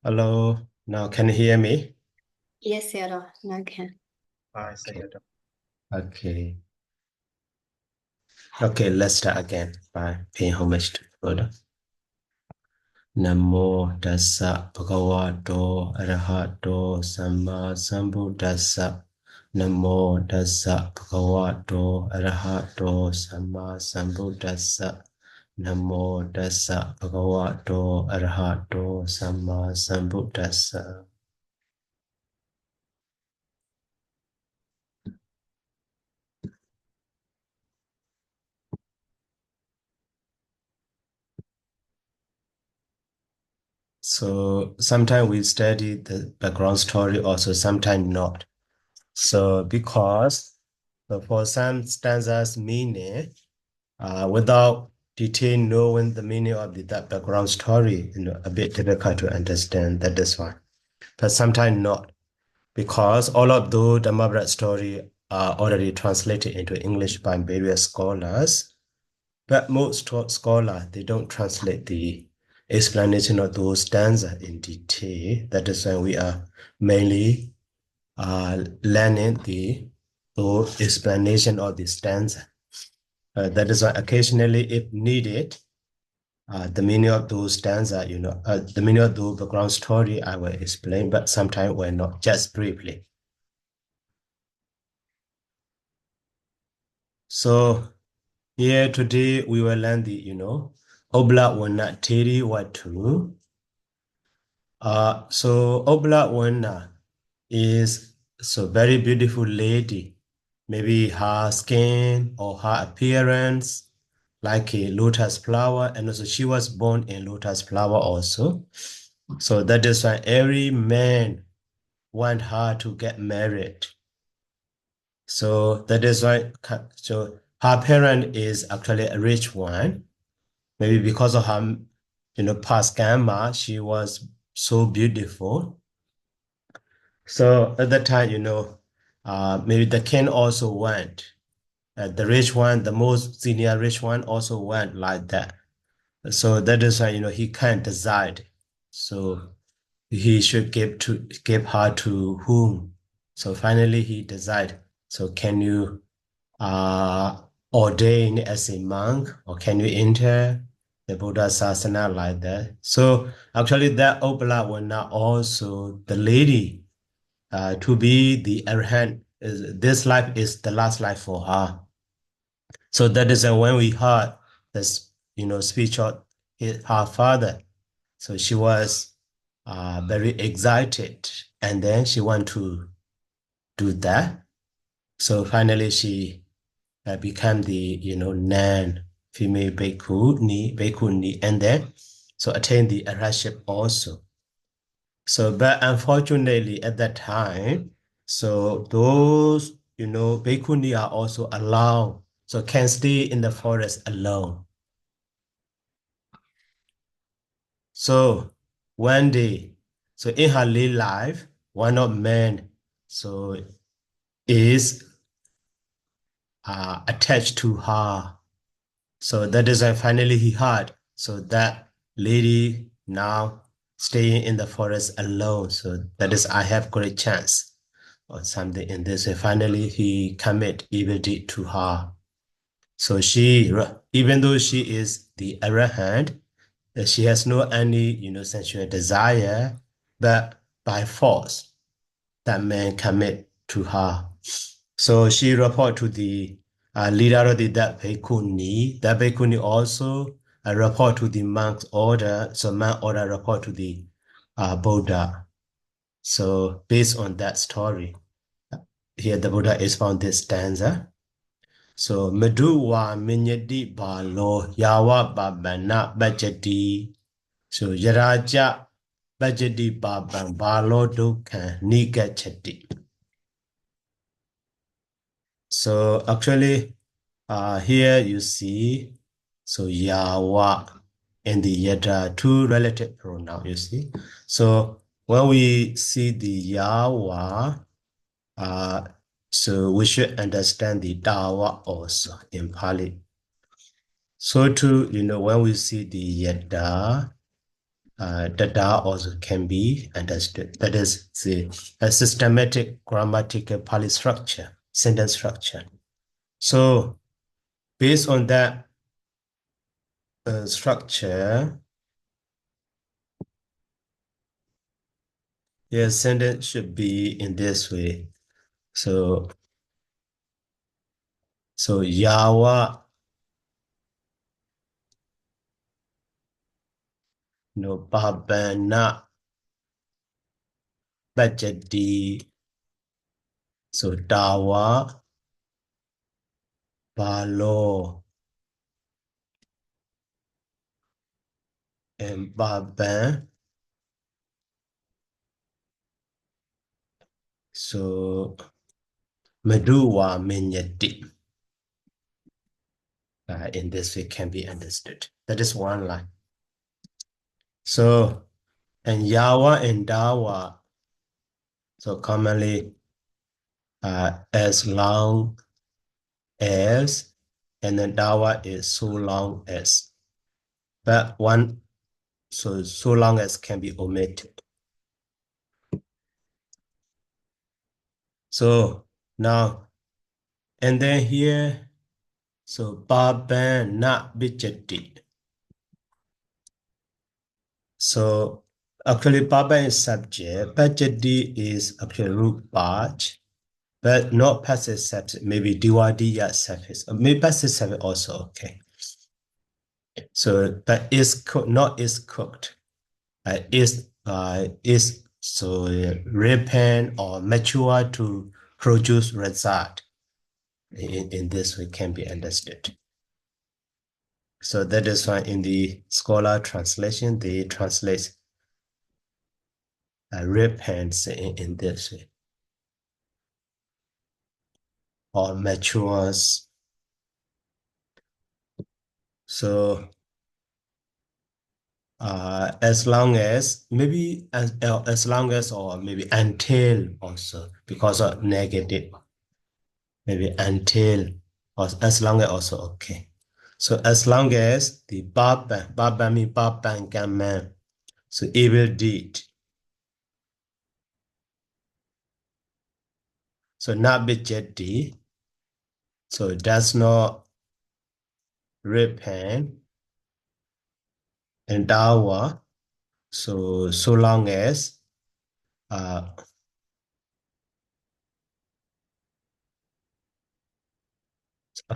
Hello, now can you hear me? Yes, Sarah, now I can. Okay. Okay, let's start again by paying homage to Buddha. Namo tassa bhagavato arahato samma sambuddhassa. Namo tassa bhagavato arahato samma sambuddhassa. Namo tassa bhagavato arahato samma sambuddhassa. So sometimes we study the background story, also sometimes not. So because for some stanzas meaning, without detail knowing the meaning of that background story, a bit difficult to understand. That is why. But sometimes not, because all of those Dhammapada story are already translated into English by various scholars. But most scholars, they don't translate the explanation of those stanzas in detail. That is why we are mainly learning the explanation of the stanza. That is why occasionally, if needed, the meaning of those stanza, the meaning of the background story, I will explain, but sometimes we're not, just briefly. So here today we will learn the, Uppalavaṇṇattherīvatthu. So Uppalavaṇṇa is so very beautiful lady. Maybe her skin or her appearance like a lotus flower, and also she was born in lotus flower also. So that is why every man want her to get married. So that is why, so her parent is actually a rich one. Maybe because of her, past karma, she was so beautiful. So at that time, maybe the king also went. The rich one, the most senior rich one also went like that. So that is why, he can't decide. So he should give her to whom. So finally he decided. So can you ordain as a monk, or can you enter the Buddha Sasana like that? So actually that Uppalavaṇṇa also the lady to be the arhat. This life is the last life for her. So that is when we heard this, speech of her father. So she was very excited, and then she want to do that. So finally, she became the nun, female bhikkhuni, and then so attained the arhatship also. So, but unfortunately, at that time, so those bhikkhuni are also allowed, so can stay in the forest alone. So one day, so in her late life, one of men so is attached to her. So that is why finally he heard. So that lady now staying in the forest alone. So that is, I have great chance or something in this. And finally he commit evil deed to her. So she, even though she is the arhat, she has no any, sensual desire, but by force, that man commit to her. So she report to the leader of that bhikkhuni. That bhikkhuni also report to the monk's order. So monk order report to the Buddha. So based on that story, here the Buddha is found this stanza. So Meduwa Minyati Balo Yawa Babana Bajati. So Yaraja Bajati Baban Balo Dukha Nigachati. So actually, here you see, so Yawa and the Yada, two relative pronouns, you see. So when we see the Yawa, so we should understand the Dawa also in Pali. So too, when we see the Yada, Dada also can be understood. That is a systematic grammatical Pali structure, sentence structure. So based on that structure, your sentence should be in this way. So Yawa no Babana Bajadi. So Dawa Balo and Baban. So Meduwa Minyati. In this way can be understood. That is one line. So, and Yawa and Dawa, so commonly as long as, and then Dawa is so long as. But one, so long as can be omitted. So now, and then here, so Baban not Bijati. So actually Baba is subject, Bajadi is actually root part, but not passive subject, maybe Diwadiya suffix, or maybe passive suffix also okay. So but is cooked, not is cooked. Is so ripen or mature to produce result. In this way can be understood. So that is why in the scholar translation they translate repents in this way, or matures. So as long as, maybe as long as, or maybe until also, because of negative, maybe until, or as long as also okay. So as long as the baba means baba gaman, so evil deed. So not be jetty, so it does not repent and dawa. So long as a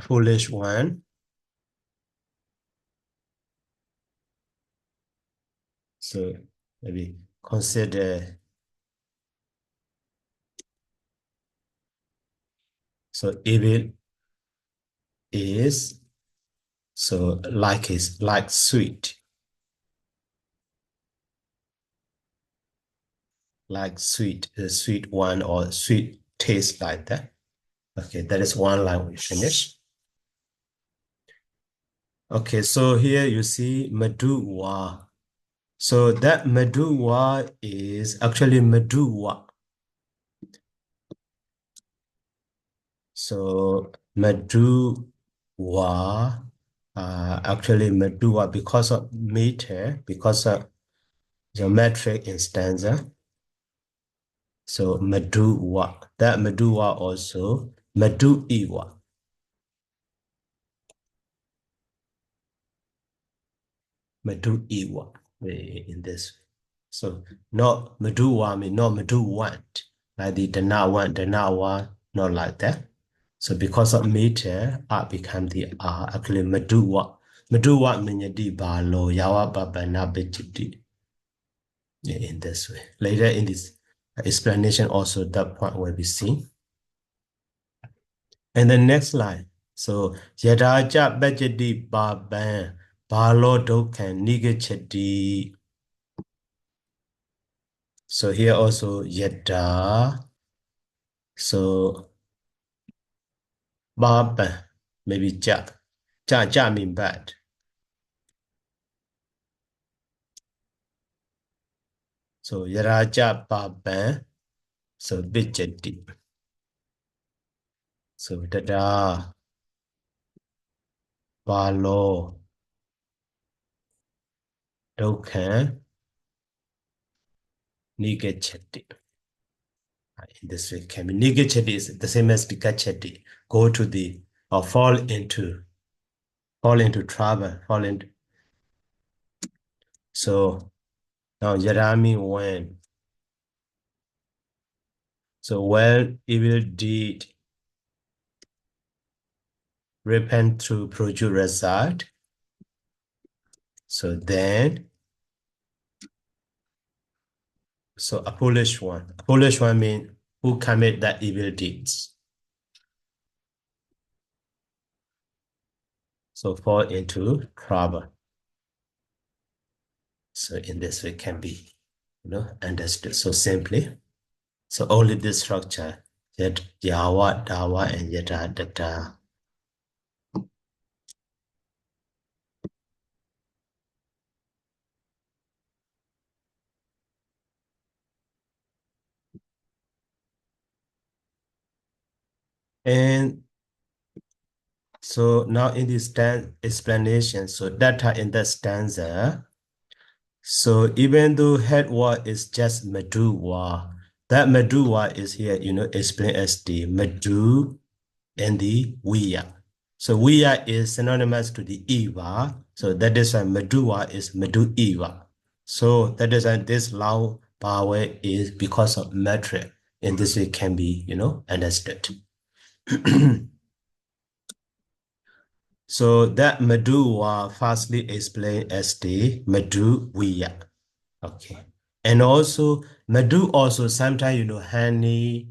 foolish one, so maybe consider, so evil is, so like is like sweet, like sweet, the sweet one or sweet taste like that. Okay, that is one line we finish. Okay, so here you see Maduwa. So that Maduwa is actually Maduwa. So Maduwa, actually Maduwa, because of meter, because of geometric in stanza. So Maduwa, that Maduwa also Maduiwa. Maduiwa in this. So not Maduwa, mean not Maduwant, like the Danawa, not like that. So because of meter, R become the R, actually Maduwa. Maduwa minyadi balo yawa babana betiti. In this way. Later in this explanation, also that point will be seen. And the next line. So Yadaja Bajadi Baban Balo Dokan Nigachadi. So here also Yada. So Baban, maybe Ja. Ja mean bad. So Yadaja Baban. So Bijadi. So Dada Balo Dokan Nigachati. In this way can be nigachati is the same as digachati. Go to the or fall into trouble, fall into. So now Yarami when. So when evil deed repent through produce result. So then so a Polish one. A Polish one means who commit that evil deeds. So fall into trouble. So in this way can be, understood so simply. So only this structure, yet yawa, dawa, and yata, data. And so now in this explanation, so data in that stanza. So even though head word is just meduwa, that meduwa is here, explained as the medu and the wiya. So wiya is synonymous to the eva. So that is why meduwa is medu eva. So that is why this long power is because of metric. In this way can be, understood. So that meduwa firstly explained as the medu wiya. Okay. And also, Madu also sometimes, honey,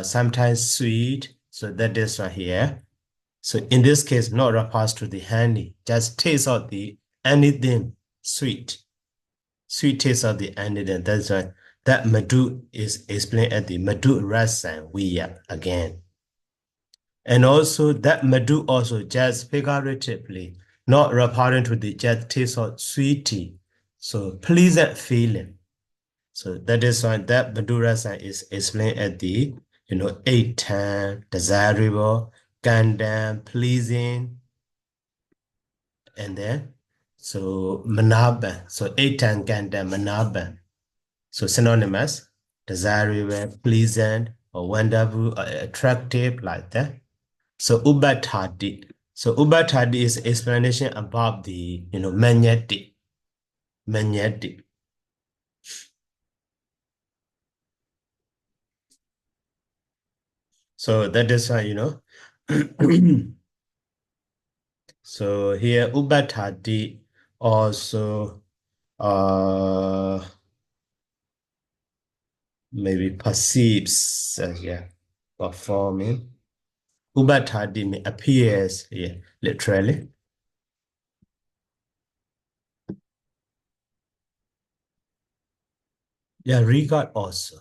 sometimes sweet. So that is right here. So in this case, not refers to the honey. Just taste of the anything sweet. Sweet taste of the anything. That's why that Madu is explained at the Madu Rasan Wiya again. And also that Madu also just figuratively, not referring to the just taste of sweetie. So pleasant feeling. So that is why that Madura sign is explained at the, 8-10, desirable, condemn, pleasing, and then, so manaban. So 8-10, condemn, manaban. So synonymous, desirable, pleasant, or wonderful, or attractive, like that. So ubatadi. So ubatadi is explanation about the, magnetic. So that is why, so here ubatadi also maybe perceives performing. Ubatadi appears here literally. Yeah, regard also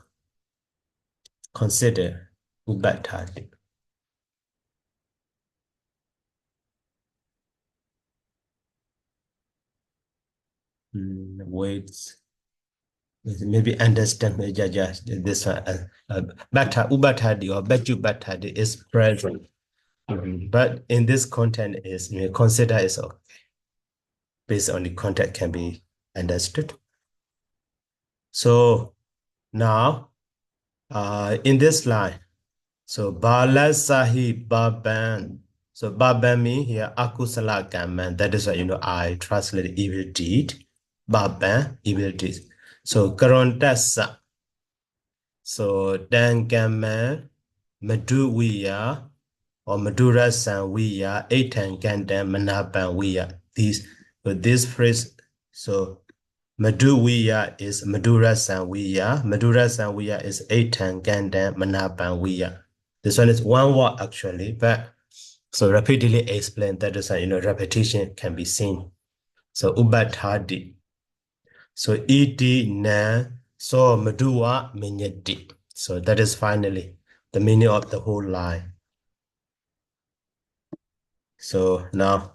consider ubatadi. Wait. Maybe understand just this ubatadi or betu batadi is present. But in this content is consider is okay. Based on the content can be understood. So now in this line, so Balasahi Baban. So Baban means here akusala gaman. That is why I translate evil deed. Baban, evil deed. So Karontasa. So Dan gaman, Maduwiya or Madura Sanwiya, Eitan Gandan Manaban Wiya. This phrase, so Maduwiya is Madura Sanwiya. Madura Sanwiya is Eitan Gandan Manaban Wiya. This one is one word actually, but so repeatedly explained. That is, repetition can be seen. So Ubatadi. So ed na so Madua Minyati. So that is finally the meaning of the whole line. So now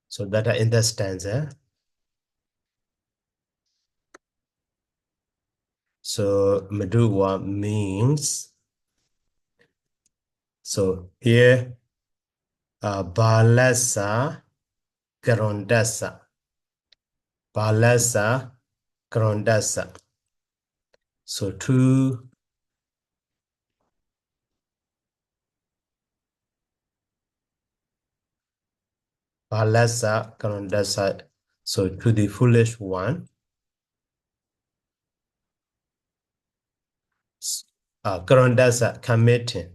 so that are in the stanza. So Meduwa means, so here, Balasa Karondasa. Balasa Karondasa. So two Balasa Karondasa. So to the foolish one. Karondasa committing.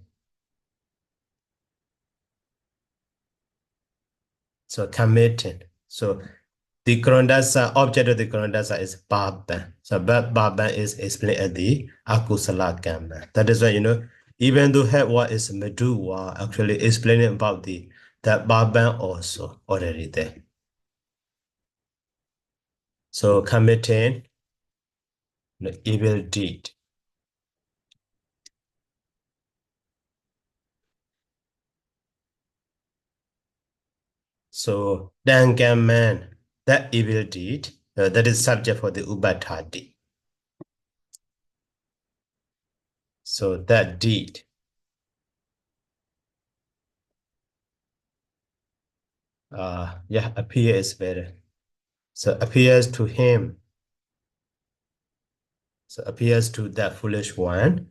So committing. So the Karondasa, object of the Karondasa is Baban. So Baban is explained as the Akusala Kama. That is why, even though head what is Meduwa, actually explaining about that Baban also already there. So committing the evil deed. So Dangaman, that evil deed, that is subject for the Ubatadi. So that deed. Yeah, appear is better. So appears to him. So appears to that foolish one.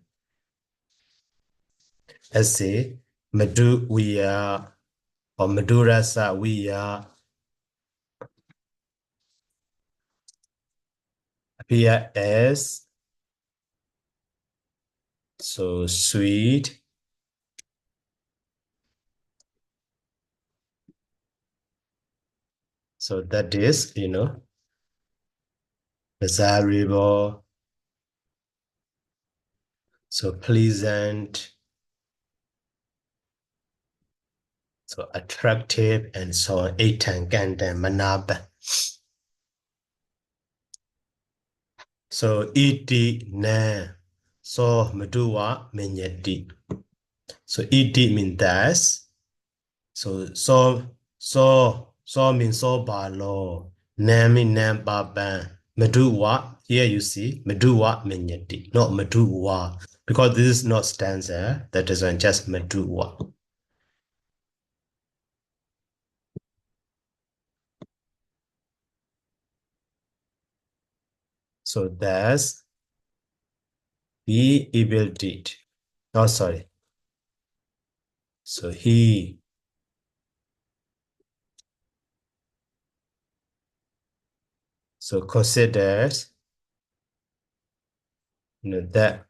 Let's say Medu we are or Medurasa we are appear as so sweet. So that is, desirable. So pleasant. So attractive and so on. Etanganda manaba. So iti na. So meduwa menyati. So iti means that. So means so balo. Nam means nam baban. Meduwa. Here you see meduwa menyati. Not meduwa. Because this is not stanza. That is just meduwa. So that's the evil deed. Oh, sorry. So he considers that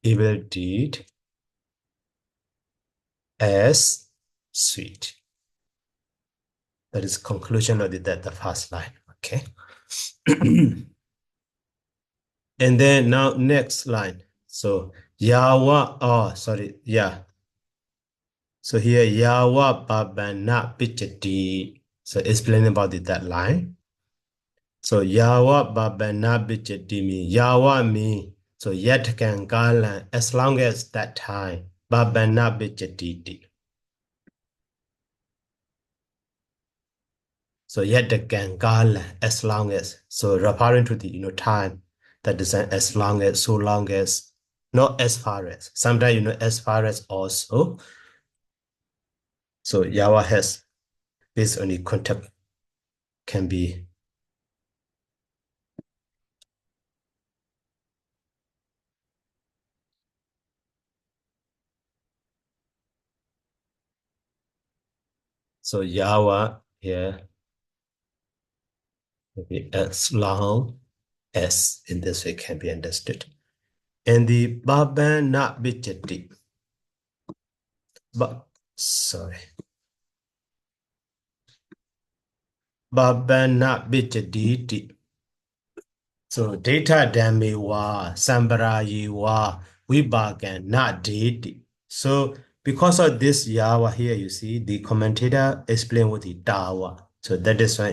evil deed as sweet. That is conclusion of the first line. Okay. And then now next line. So Yawa, oh sorry, yeah. So here Yawa Babana Pichati. So explaining about that line. So Yawa Babana Pichati mean Yawa mean so yet can gala as long as that time. Babana Pichati. So yet the Gangala as long as, so referring to the time that is as long as, so long as, not as far as. Sometimes as far as also. So Yawa has based on the concept can be so Yawa here maybe as long as in this way can be understood. And the Baban not Bichati. But sorry. Baban not Bichati. So data dami wa sambarayi wa wibagan not date. So because of this yawa here, you see the commentator explain what the dawa. So that is why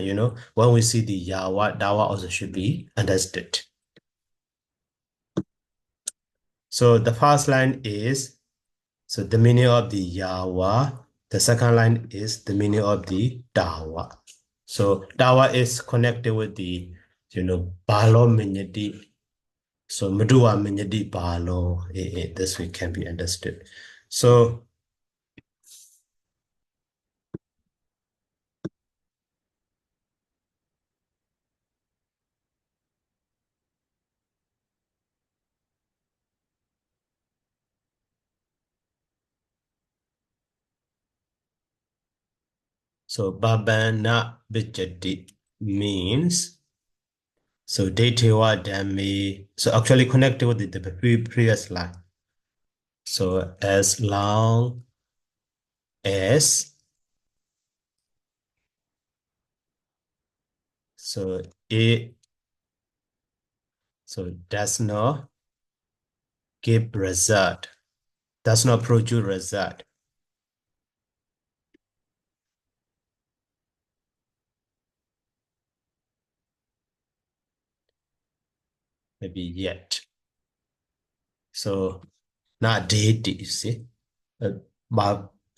when we see the yawa, dawa also should be understood. So the first line is so the meaning of the yawa. The second line is the meaning of the dawa. So dawa is connected with the balo minyati. So Madua Minyadi Balo, this way can be understood. So Babana Bijadi means so Detewa Dami. So actually connected with the previous line. So as long as so it does not give result, does not produce result. Maybe yet. So not date, you see.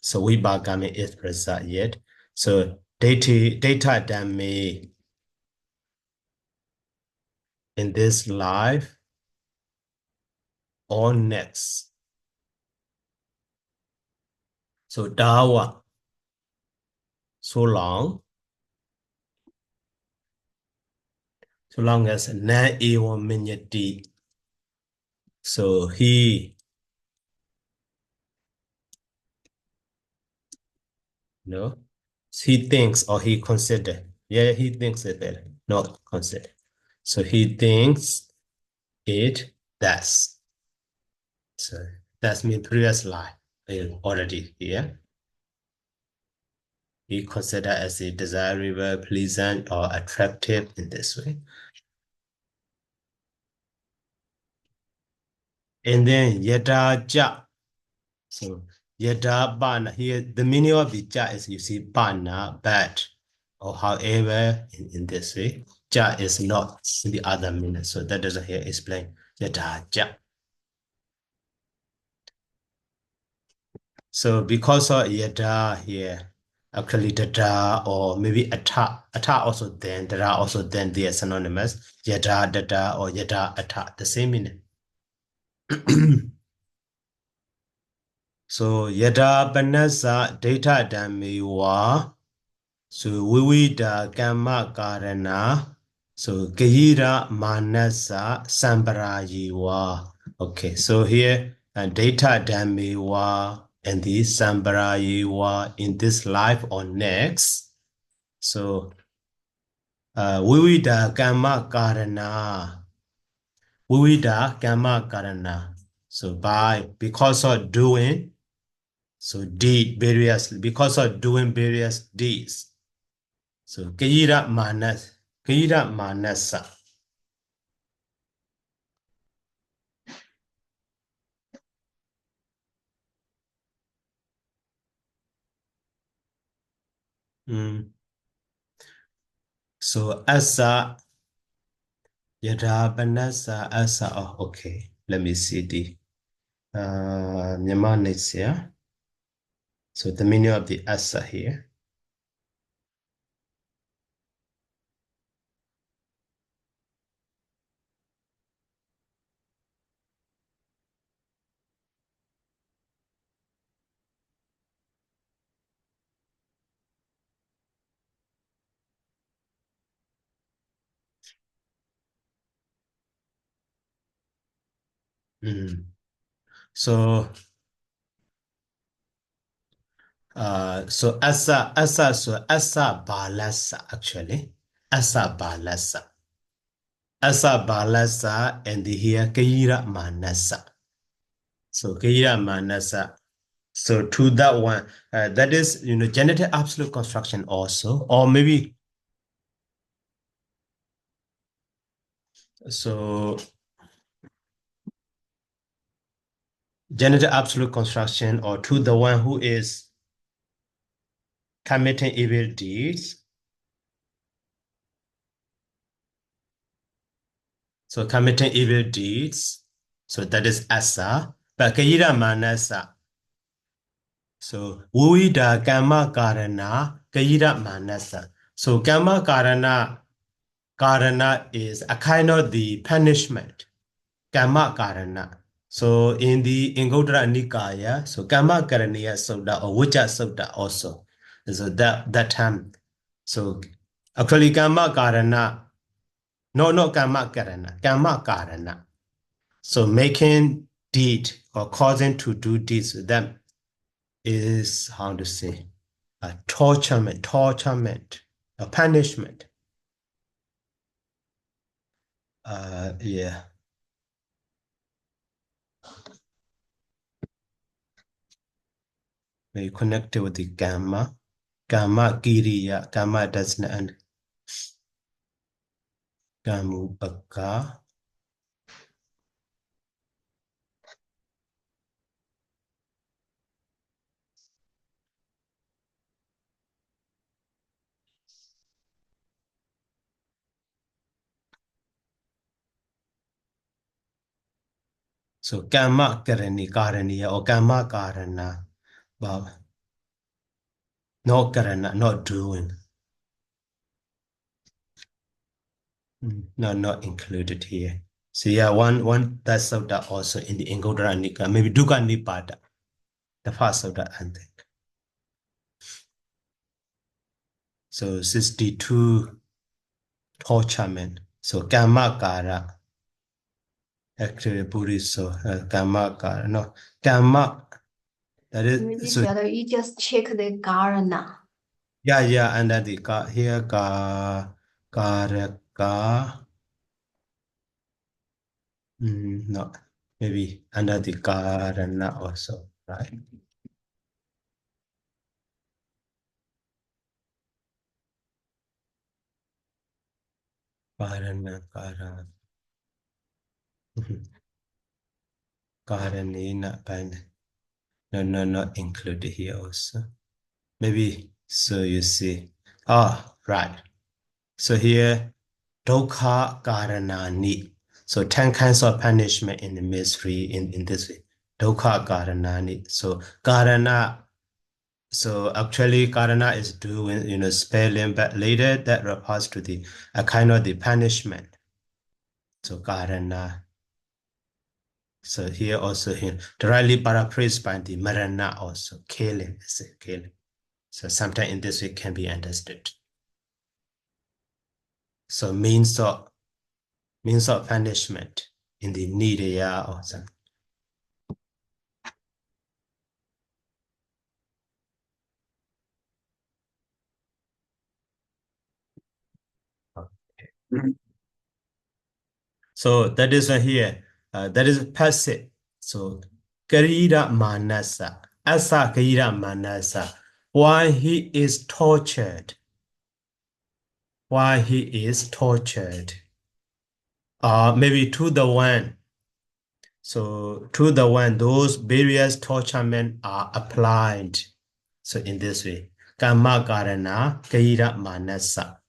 So we bagame is result yet. So data dame in this life or next. So dawa so long as na ewa minyati. So he he thinks or he consider. Yeah, he thinks it, not consider. So he thinks it does. So that's mean previous line already here. He consider as a desirable, pleasant, or attractive in this way. And then yada ja. So yada bana here, the meaning of the ja is you see bana, bad, or however in this way. Ja is not in the other meaning. So that doesn't here explain yada ja. So because of yada here, actually dada or maybe ata also then, dada also then they are synonymous. Yada dada or yada ata, the same meaning. So yada banasa data damiwa. So vivida kama karana. So gehira manasa sambarajiwa. Okay, so here data damiwa and the sambarajiwa in this life or next. So vivida kama karana. Vivida kama karana. So because of doing. So because of doing various deeds. So Kayira Manasa. So Asa Yada Banasa Asa. Oh, okay. Let me see the mnemonics here. So the meaning of the Asa here. So so Asa Balasa actually. Asa Balasa. Asa Balasa and here Kayira Manasa. So Kayira Manasa. So to that one, that is, genitive absolute construction also, or maybe, so genitive absolute construction or to the one who is committing evil deeds. So committing evil deeds. So that is asa. But kayira manasa. So uida kama karana kayira manasa. So kama karana is a kind of the punishment. Kamma Karana. So in the Ingodra Nikaya, so Kamma Karaniya Sutta or Vajja Sutta also. So that time. So actually Kamma Karana, no Kamma Karana, Kamma Karana. So making deed or causing to do deeds with them is how to say a torturement, a punishment. Yeah. We connected with the gamma. Gamma Giriya. Gamma does not end. Jambukatheravatthu. So gamma karaniya or gamma karana. Well, no karana, not doing. No, not included here. So yeah, one that's of that also in the Ingodra Nika, maybe Dukkha Nipada, the first of that I think. So 62 torturement. So gamma kara. Actually, Buddhist, so gamma kara. No, gamma. That Maybe is so. Sarah, you just check the Garana. Yeah, and then the ka here ka. No, maybe under the karana also, right? Karana. Karanina, no, not included here also. Maybe so you see. Right. So here, dukkha karanani. So 10 kinds of punishment in the mystery in this way. Dukkha karanani. So karana. So actually, karana is doing, spelling, but later that refers to the a kind of the punishment. So karana. So here also directly paraphrased by the marana also killing. So sometimes in this way can be understood. So means of punishment in the nidya or something. Okay. So that is here. That is passive. So karira manasa. Asa karira manasa. Why he is tortured. Why he is tortured. Maybe to the one. So to the one, those various torturement are applied. So in this way, Kamma Karana Kaira Manasa.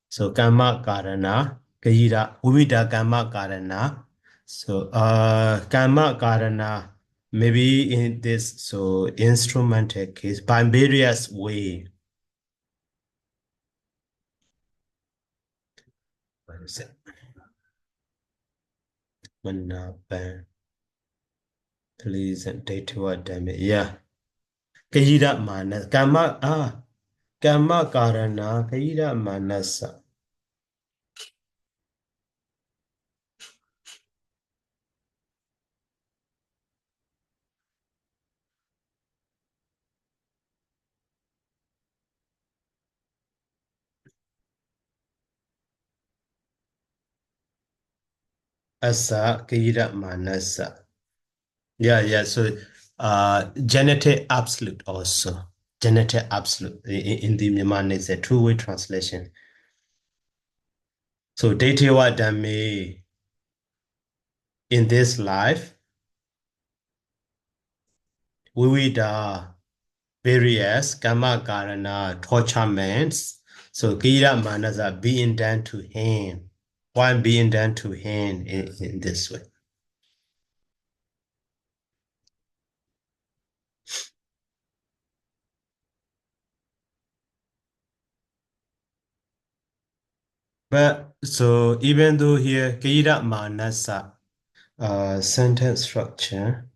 So Kamma Karana Kaira Uvida Kamma Karana. So Kamma Karana maybe in this so instrumental case by various way. What is it? Please and date what damage. Yeah. Kaira Manas. Kamma Karana Kaira Manasa. Asa Kaira Manasa. Yeah. So genetic absolute also. Genetic absolute in the Myanmar is a two-way translation. So Detewa Dame in this life, we will various Kama Karana torturements. So Gira Manasa being done to him. One being done to him in this way. But so even though here Gira Manasa, Sentence structure.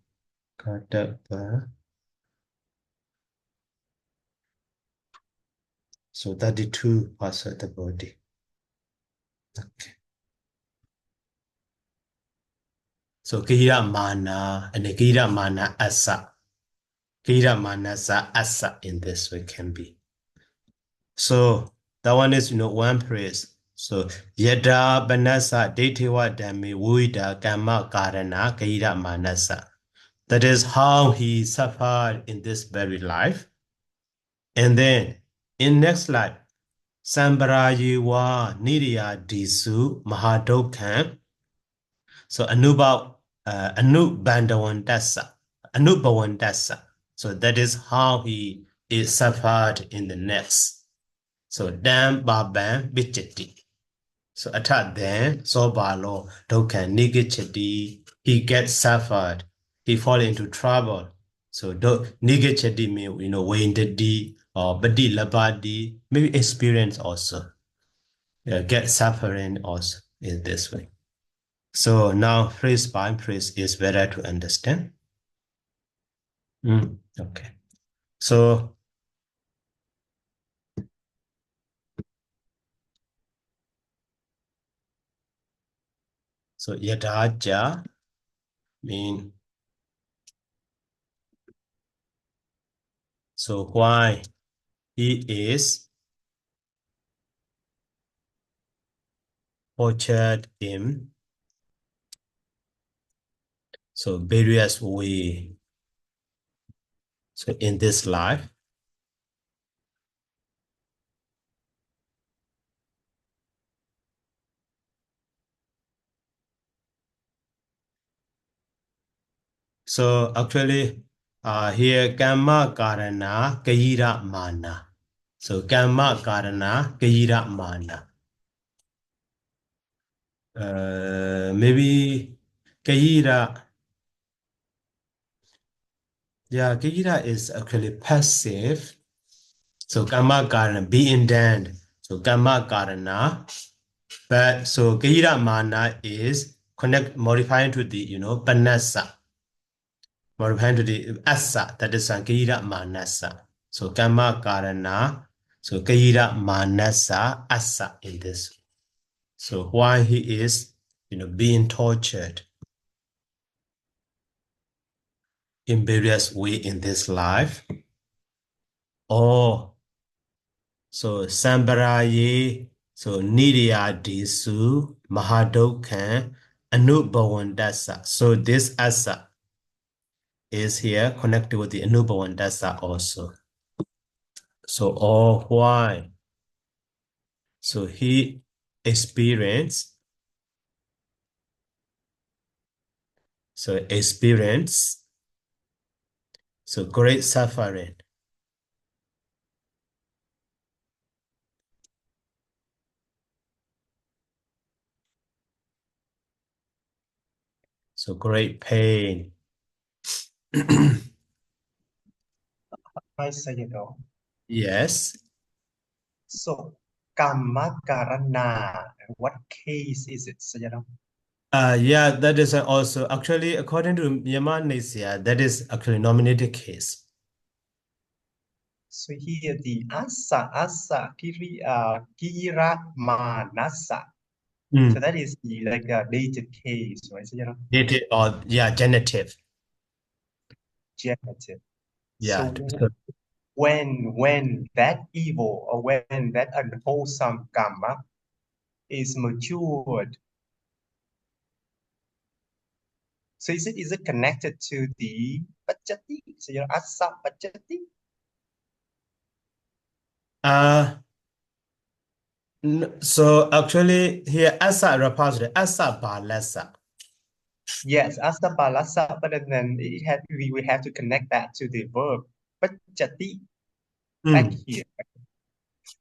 So 32 parts of the body. Okay. So Kira Mana and Kira Mana Asa. Kira Manasa Asa in this way can be. So that one is, one phrase. So Yada Banasa Detewa Dami Wuida Kama Karana Kira Manasa. That is how he suffered in this very life. And then in next life, Sambarayiwa Nidya Disu Mahadokam. So Anubandawantasa. So that is how he is suffered in the next. So Dam Baban Bicheti. So attack then so balo dokan nigacheti. He gets suffered. He fall into trouble. So do nigacheti mean weighing the D or badi labadi, maybe experience also. Get suffering also in this way. So now phrase by phrase is better to understand. Okay. So yadaja mean so why he is tortured in so various way. So in this life. So actually here Kamma Karana Kayira Mana. So Kamma Karana Kayira Mana. Maybe Kayira. Yeah, Kayira is actually passive. So Kamma Karana being done. So Kamma Karana. But so Kayira Mana is modifying to the Panasa. Modifying to the Asa, that is Kayira Manasa. So Kamma Karana. So Kayira Manasa Asa in this. So why he is being tortured in various way in this life. Or so Sambaraye, so Nidya Disu, Mahadokhan, Anubhavandasa. So this Asa is here connected with the Anubhavandasa also. So all why? So he experienced. So great suffering. So great pain. Hi, Sayadaw. Yes. So, Karana, what case is it, Sayadaw? Yeah, that is also actually according to Yamanesia, that is actually nominated case. So here the asa kira manasa. So that is the like a dated case, right? Dated or genitive. Genitive. Yeah. So when that evil or when that unwholesome karma is matured, so is it connected to the pachati? So asa pachati? So actually here asa repository asa balasa. Yes, asa balasa, but then we have to connect that to the verb pachati back here.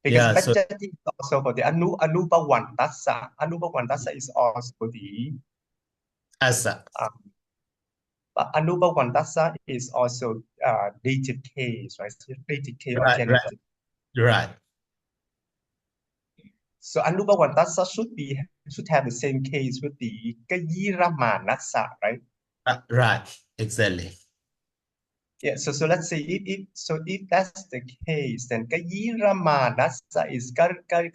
Because pachati is also for the anubhavantasa. Anubhavantasa is also the asa. But anubhavantasa is also dative case, right? So dative case or genitive. Right. So Anubawantatsa should have the same case with the Kayiramanasa, right? Right, exactly. Yeah, so let's say if that's the case, then Kayiramanasa is Kayirati,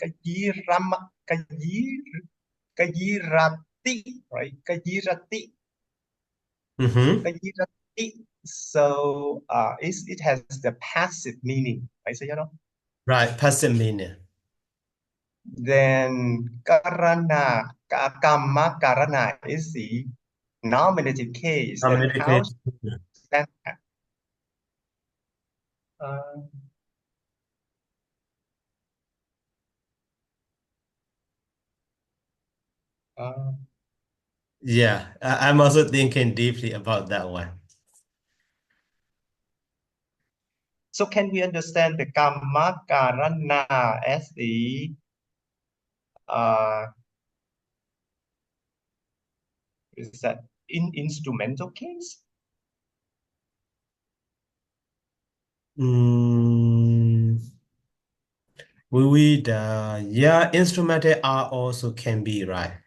right? Kayirati. Kayirati. So it has the passive meaning, right? So Right, passive meaning. Then Karana, Kamma Karana is the nominative case. Then Nominative how case. that uh, uh, Yeah, I'm also thinking deeply about that one. so can we understand the Kamma Karana as the is that instrumental case? Yeah, instrumental are also can be right.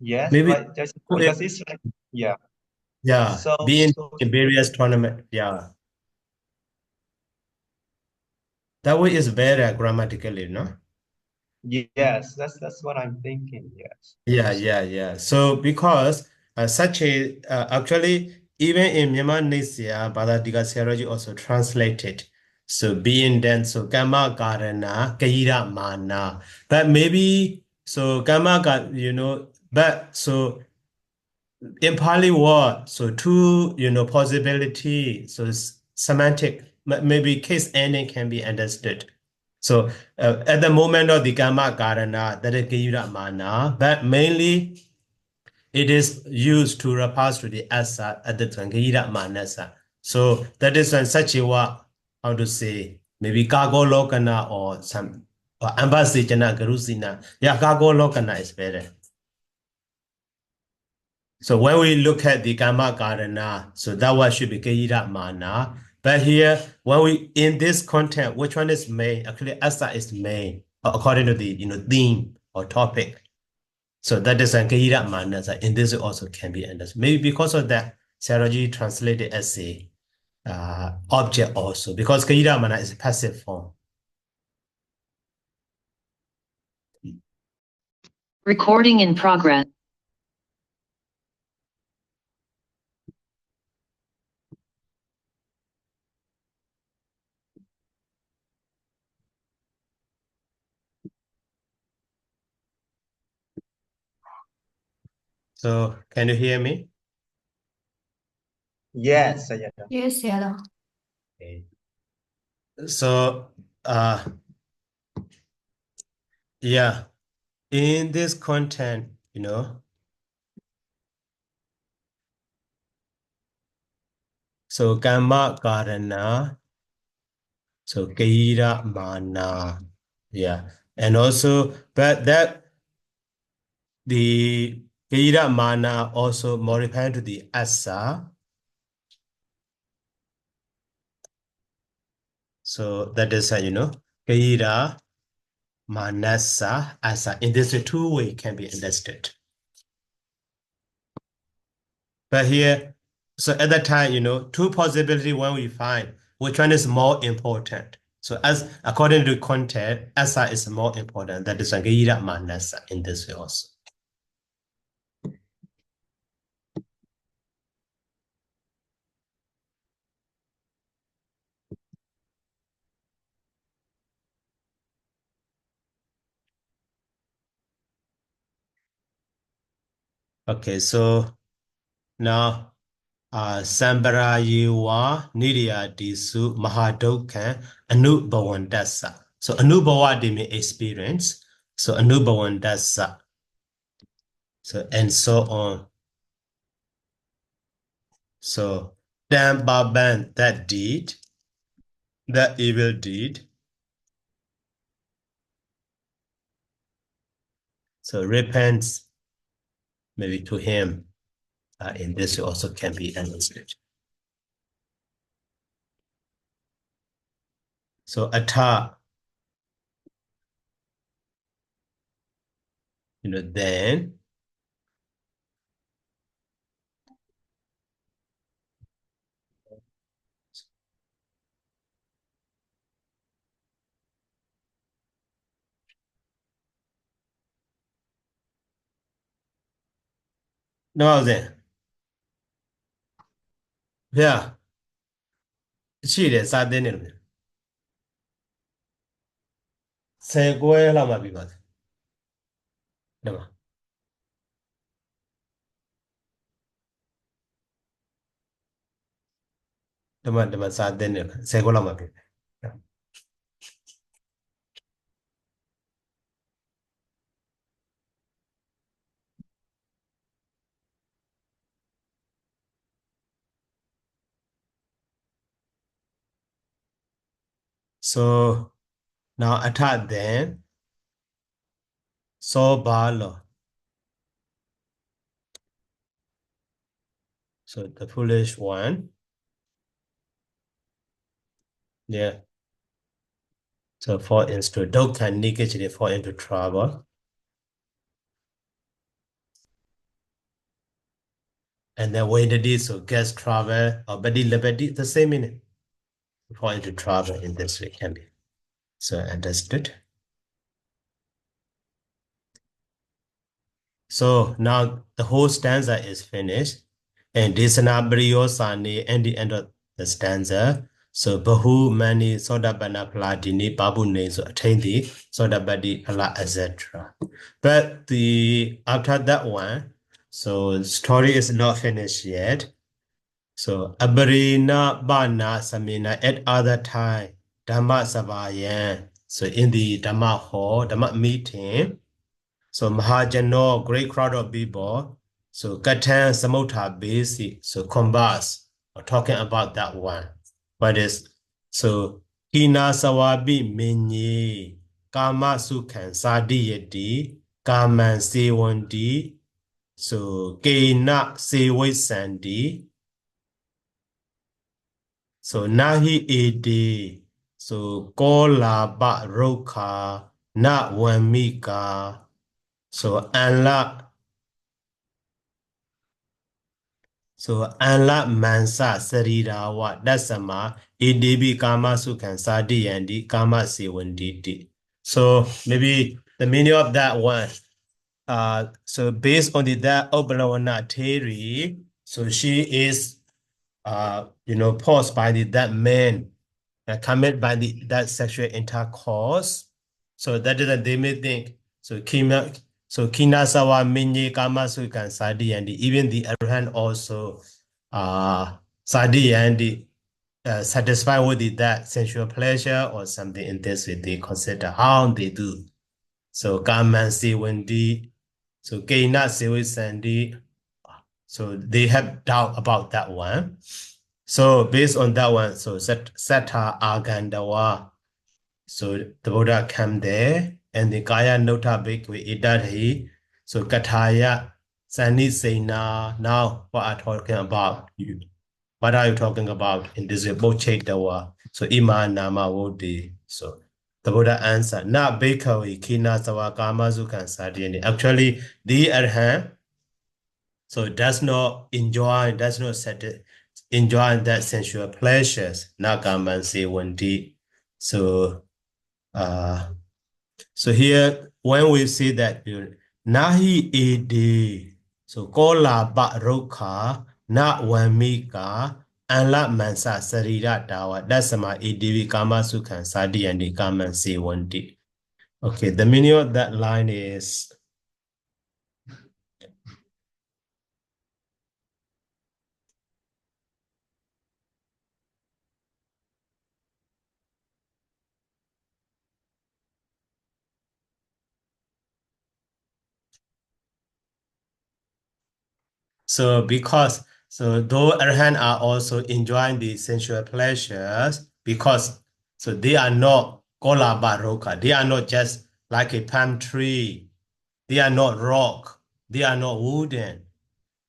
Yes, Maybe right. Just because it's like yeah. yeah, So being in various tournament. Yeah, that way is better grammatically, no? yes, that's what I'm thinking. Yes. Yeah. So because such a actually even in Myanmar Nesia, Bālavagga Seraji also translated. So being then so Gamma Garana, Kaira Mana. But maybe so Gamma got but so in Pali word, so two possibility, so semantic maybe case ending can be understood. So at the moment of the Gamma Garana, that is Kaira Mana, but mainly it is used to refer to the asa at the Tangira Manasa. So that is when such a how to say, maybe cargo lokana or some or embassy jana garusina. Yeah, cargo lokana is better. So when we look at the Gamma Garana, so that one should be Kaira Mana. But here, when we in this content, which one is main? Actually, asa is main according to the theme or topic. So that is an Kaira Manasa, and this also can be understood. Maybe because of that, Saraji translated as a object also, because Kaira Mana is a passive form. Recording in progress. So can you hear me? Yes, yeah. Yes, yeah. Okay. So yeah, in this content, so Gamma Karana, so Kaira Mana, yeah, and also but that the Kaira Mana also modify to the Asa. So that is Kaira Manasa Asa. In this two way can be understood. But here, so at that time, two possibility when we find which one is more important. So as according to content, Asa is more important. That is Kaira Manasa in this way also. Okay, so now Sambara Yewa Nidya Disu Mahadokhan Anubhavandasa. So Anubhava they may experience. So Anubhavandasa. So and so on. So Dhammapada that deed, that evil deed. So repents maybe to him. In this also can be understood. So attheri then no then yeah she is at the end say go lama bi ba dama dama sa the end say go lama bi so now attack then so balo so the foolish one yeah so fall into dog can negatively fall into trouble and then when it is so gets trouble or body liberty the same meaning fall into trouble in this way can be so understood. So now the whole stanza is finished and this Sani and the end of the stanza. So Bahu many Sodabana Pladini Babu names attain the Sodabadi Allah etc. But the after that one, so story is not finished yet. So Abarina Bana Samina at other time Dhamma Savayan. So in the Dhamma hall, Dhamma meeting. So Mahajano, great crowd of people. So Katan Samotha basic. So converse or talking about that one. What is so Hina Sawabi Minyi Kama Sukhan Sadiyati Kaman Sewandi so Kaina Sewi Sandi so Nahi Ede so Kola Ba Roka Na Wamika so anla mansa sarira wa dasama idebi kama sukhan sadi yandi kama sewanditi. So maybe the meaning of that one. So based on that Uppalavaṇṇattherīvatthu, so she is posed by that man commit by that sexual intercourse. So that is that they may think so Kina Sawa Minye Kama Sukan Sadi and even the Arhan also Sadi and satisfied with that sensual pleasure or something in this way they consider how they do. So Kaman Sewendi, so Kaina Sewe Sandi, so they have doubt about that one. So based on that one, so Sata Agandawa, so the Buddha came there and the Kaya Nota Bhikkhave Idadhi, so Kathaya Sani Sena. Now what are talking about you? What are you talking about in this Bochetawa? So Ima Nama Wodi. So the Buddha answered, Na Bhikkhave Kina Sawakama Zukan Sadhyani. Actually, the Arhan, so does not enjoy that sensual pleasures. Nagaman say one D. So so here when we see that Nahi Ede, so Kola Ba Roka, Na Wamika, Anla Mansa Sarira Dawa, that's my Edevi Kama Sukhan Sadi and the Kaman say one D. Okay, the meaning of that line is so because so though Arhan are also enjoying the sensual pleasures because so they are not Kola Baroka, they are not just like a palm tree, they are not rock, they are not wooden,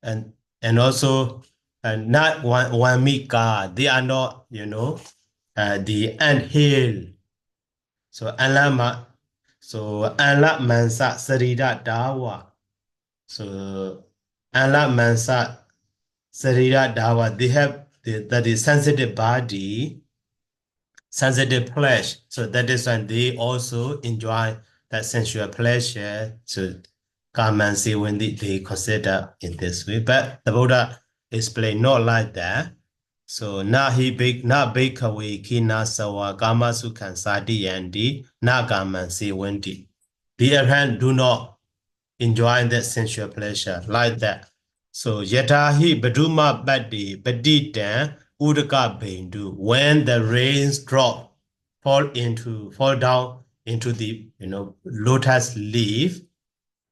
and also not one mika, they are not the ant hill. So Alama, So Anla Mansa Sarira Dawa. So Anla Mansa Sarira Dawa, they have that is sensitive body, sensitive flesh. So that is when they also enjoy that sensual pleasure. So Kamansi when they consider in this way. But the Buddha explained not like that. So na he big na bake away kina sawa kama sukhan sadi yandi na Kamansi wendi. The Arhan do not enjoy that sensual pleasure like that. So yatahi baduma badi baditan udaka bindu, when the rains drop, fall down into the lotus leaf,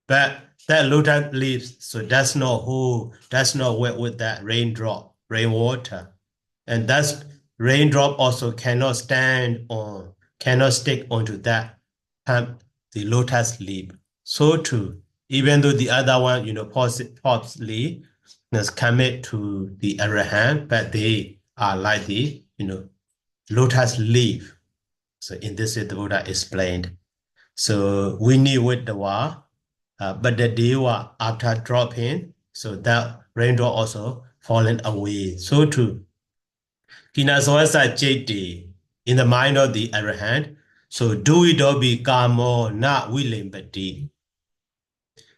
but that lotus leaf so does not wet with that rainwater, and thus raindrop also cannot stick onto that the lotus leaf. So too, even though the other one, possibly is commit to the Arahant, but they are like the, lotus leaf. So in this way, the Buddha explained. So we knew with the wa, but the dewa after dropping, so that raindrop also fallen away. So too, Kinasawasa Jeti, in the mind of the Arahant, so do we do be kamo na willimbati.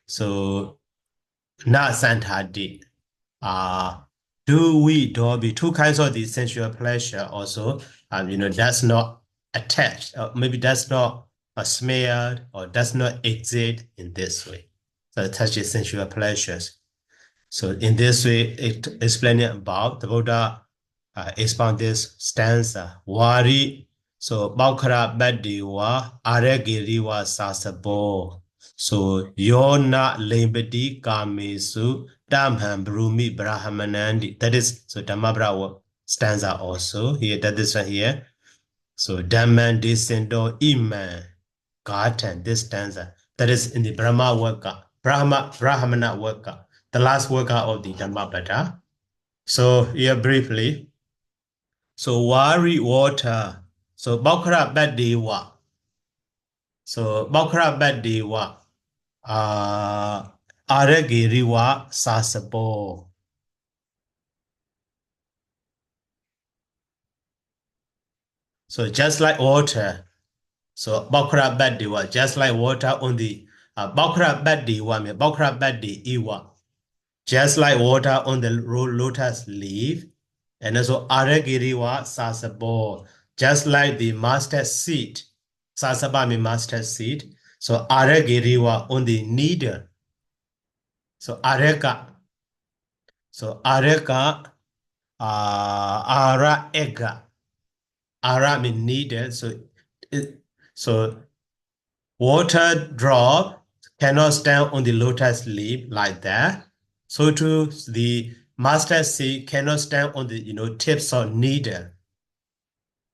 So na santadi. Do we do be two kinds of the sensual pleasure also, that's not attached, or maybe that's not smeared or does not exist in this way. So attached sensual pleasures. So in this way, it explaining about the Buddha expound this stanza. Wari, so Baukara Badiwa, Aregiriwa Sasabo. So Yona Limbadi Kamesu, Damham Brumi Brahmanandi. That is so Dhammapada stanza also. Here, that is one here. So Dhamman Descendo Iman Gāthā, this stanza. That is in the Brahmaṇā Vagga, the last Vagga of the Dhammapada. So here briefly. So Wari water. So Baukara Badiwa. So Baukara Badiwa. Aregiriwa Sasabo. So just like water. So Baukara Badiwa, just like water on the Baukara Badiwa, Baukara Badi Iwa. Just like water on the lotus leaf. And also Aregiriwa Sasabo, just like the mustard seed. Sasaba means mustard seed. So Aregiriwa on the needle. So Areka. So Areka Ara ega. Ara means needle. So water drop cannot stand on the lotus leaf like that. So too the mustard seed cannot stand on the tips of needle.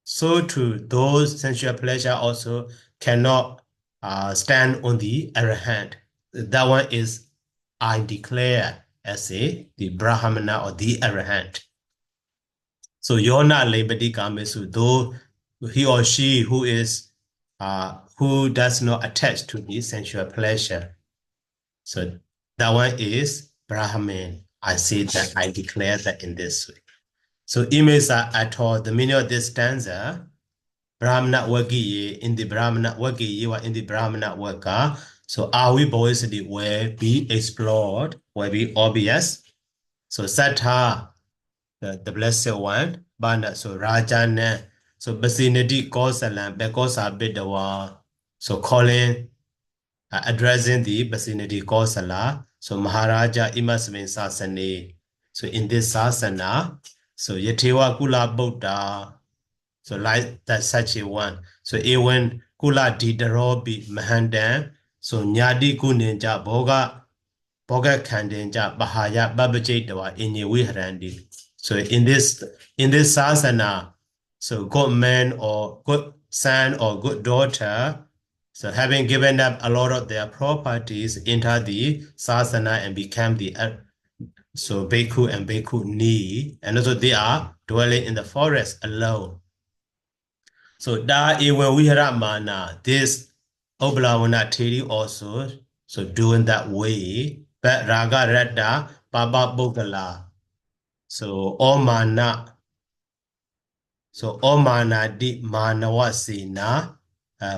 So too those sensual pleasure also cannot stand on the Arahant. That one is I declare as the Brahmana or the Arahant. So Yona Lebadi Kamesu, though he or she who does not attach to the sensual pleasure. So that one is Brahman. I say that, I declare that in this way. So image at all, the meaning of this stanza, Brahmana Vagga, in the Brahmana Vagga, you are in the Brahmana Vagga. So are we boys will be explored, will be obvious. So Sattha, the blessed one, Bana, so Rajana, so Basinadi Kosalam, Bekosa Bidawa, so calling, addressing the Basinadi Kosala, so Maharaja Imasmin Sasane. So in this Sasana, so Yatewa Kula Buddha, so like that such a one. So even Kula Didarobi Mahandan, so Nyadi Kuninja Boga Kandinja Bahaya Babajetawa in Wiharandi. So in this Sasana, so good man or good son or good daughter, so having given up a lot of their properties, enter the Sasana and become the so Bhikkhu and Bhikkhuni, and also they are dwelling in the forest alone. So da ewa viharamana, this Uppalavaṇṇattherīvatthu also, so doing that way. But Raga Radha Baba Bogala. So Omana. So Omana di Manawasina.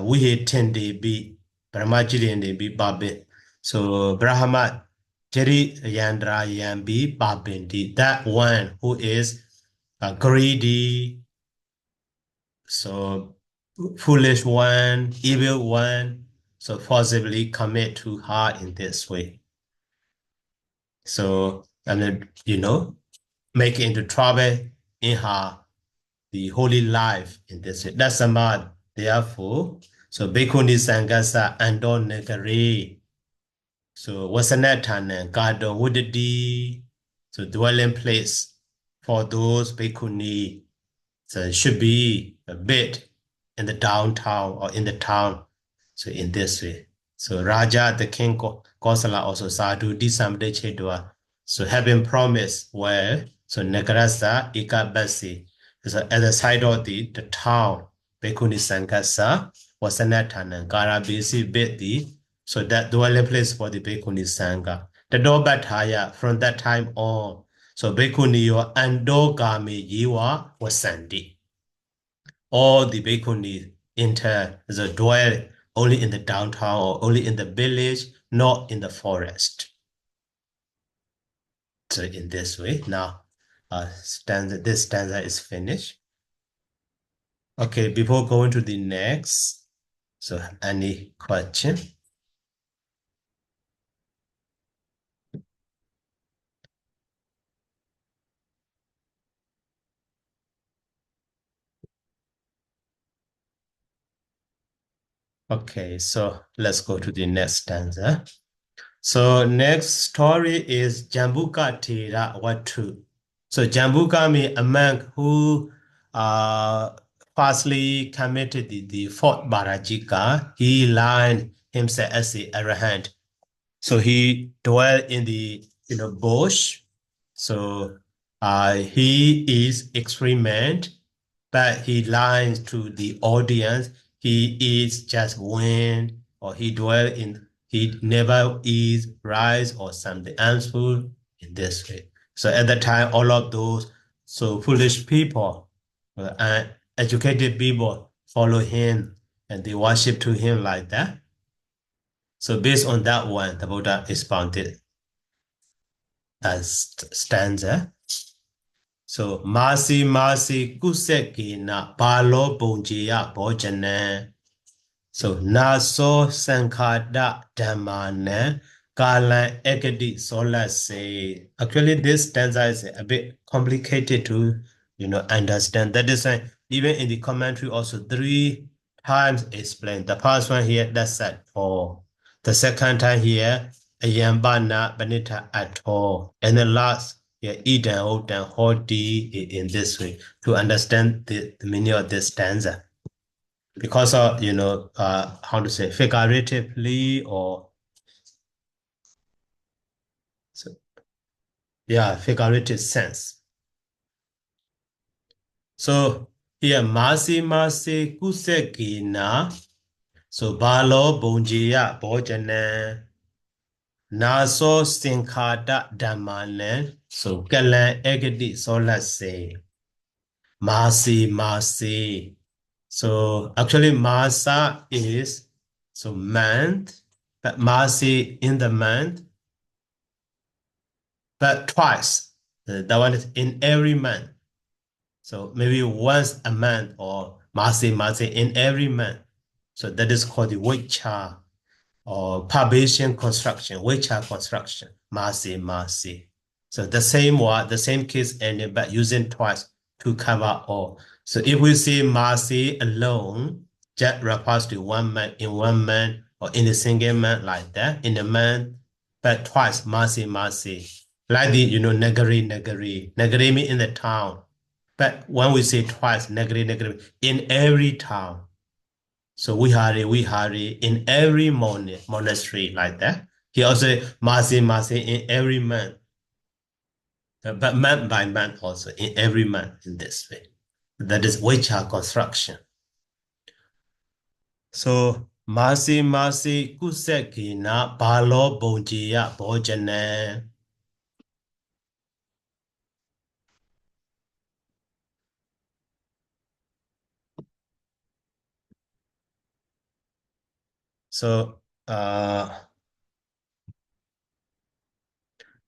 We hit 10 day be Brahmajili and be Babi. So Brahma Jeri Yandra Yambi Babindi. That one who is greedy, so foolish one, evil one, so possibly commit too hard in this way. So, and then, make into trouble in her, the holy life in this way. That's a mad. Therefore, so Bhikkhuni Sangasa Ando Negari. So, what's a netana? Garden woodedy. So, dwelling place for those Bhikkhuni. So it should be a bit in the downtown or in the town. So in this way. So Raja, the king, Kosala also Sadhu, Disamde Chedwa. So having promised where, so Nagarasa, Ikabasi. So at the side of the town, Bhikkhuni Sankasa, was a Natana, Garabisi Beti. So that dwelling place for the Bhikkhuni Sangha. The Dobataya from that time on. So Bhikkhuni Andogami Yiwa was Sandi. All the Bhikkhuni enter the dwell only in the downtown or only in the village, not in the forest. So in this way, now this stanza is finished. Okay, before going to the next, so any question? Okay, so let's go to the next stanza. So next story is Jambukattheravatthu. So Jambuka means a monk who firstly committed the fourth Barajika. He lined himself as the arahant. So he dwelt in the bush. So he is experiment, but he lies to the audience. He is just wind, or he never eats rice or something else food in this way. So at the time, all of those foolish people, educated people follow him and they worship to him like that. So based on that one, the Buddha expounded as stanza. So Masi Kusekina Palo Bunjia Bojane. So Naso Sankada Dhammana Kala Ekadi Sola say. Actually, this stanza is a bit complicated to understand. That is why even in the commentary also 3 times explained. The first one here, that's said 4. The second time here, Ayambana Banita at all. And the last, Idan Odan Hodi in this way to understand the meaning of this stanza. Because of, how to say, figuratively or, figurative sense. So here, Masi Kusekina. So Balo Bunjia Bojane. Naso Sinkada Dhammana. So Kala Egadi, so let's say Masi. So actually Masa is month, but Masi in the month, but twice. That one is in every month. So maybe once a month or Masi in every month. So that is called the Wicha or Pabation construction, Wicha construction, Masi. So the same word, the same case ending, but using twice to cover all. So if we see Masi alone, that refers to one man in one man or in a single man like that, in a man, but twice Masi. Like the, Nagari means in the town. But when we say twice, Nagari, in every town. So we hurry in every monastery like that. He also Masi in every month. But month by month also, in every month in this way. That is Wicha construction. So Masi masi kusekina balo bonjiya bojane. So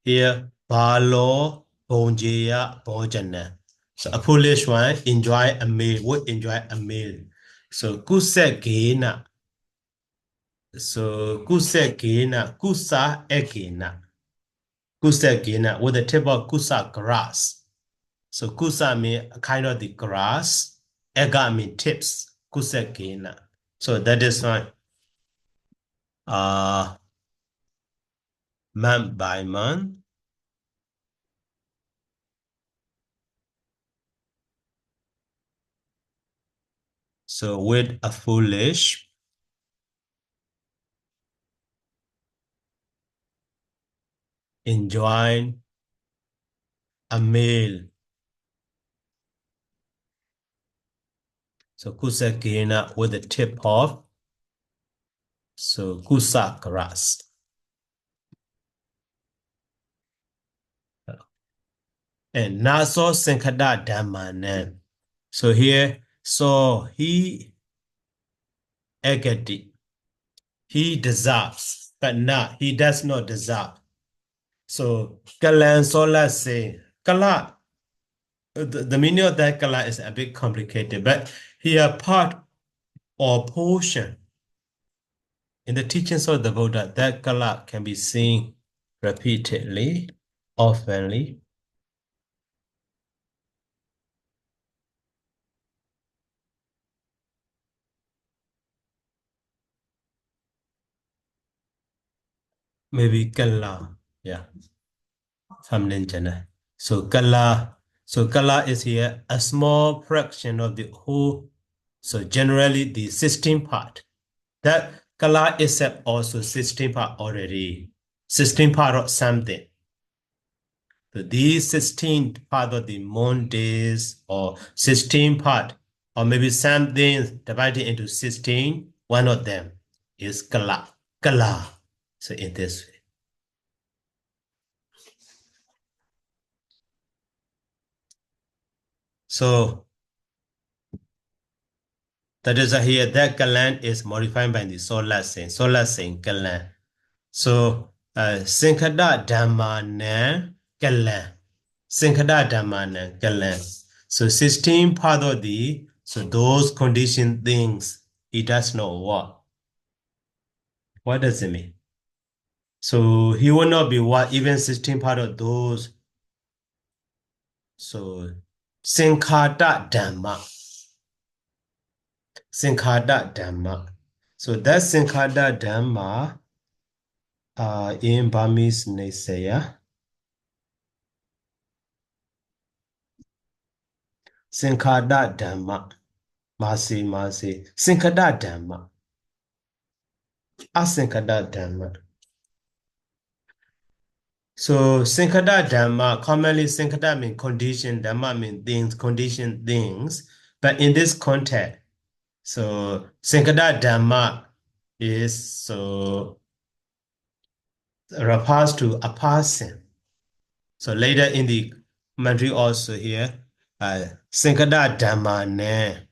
here balo bonjiya bojane. So a foolish one enjoy a meal, would enjoy a meal. So kusekina. So kusekina, kusa ekina. Kusekina with the tip of kusa grass. So kusa mean kind of the grass. Ega mean tips. Kusekina. So that is not month by month. So with a foolish enjoying a meal. So kusekina with the tip of so kusa grass. And naso sinkada dhammanan. So here, so he egadi. He deserves, but not, he does not deserve. So kalan sola say kala. The meaning of that kala is a bit complicated, but here part or portion in the teachings of the Buddha, that kala can be seen repeatedly, oftenly. Maybe kala, yeah. So kala is here a small fraction of the whole. So generally the 16 part. That kala is also 16 part already. 16 part of something. So these 16 part of the moon days or 16 part or maybe something divided into 16, one of them is kala. Kala. So in this way. So that is here that kalan is modified by the solar saying kalan. So sinkada dhammanan kalan. Sinkada dhammanan kalan. So 16 part of the so those conditioned things he does not what. What does it mean? So he will not be what even 16 part of those. So sinkada dhamma. Sinkada Dhamma. So that Sinkada Dhamma in Burmese Nesaya. Sinkada Dhamma. Masi. Sinkada Dhamma. Asinkada Dhamma. So Sinkada Dhamma, commonly Sinkada means condition, Dhamma means things, condition things. But in this context, so Sinkada Dhamma is so refers to a person. So later in the commentary also here, Sinkada Dhamma ne.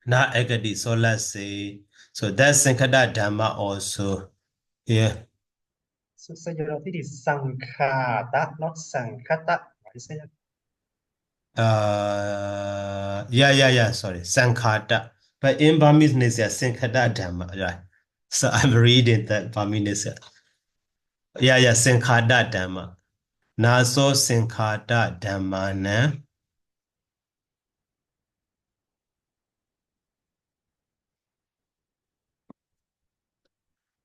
Na egadi, so let's say, so that's Sinkada Dhamma also here. So your notice is sankhata, not sankhata. What is it? Yeah, sorry, Sankhata. But in Burmese is Sinkada Dhamma, right? So I'm reading that Burmese. Yeah, Sinkada Dhamma. Na so Sinkada Dhamma ne.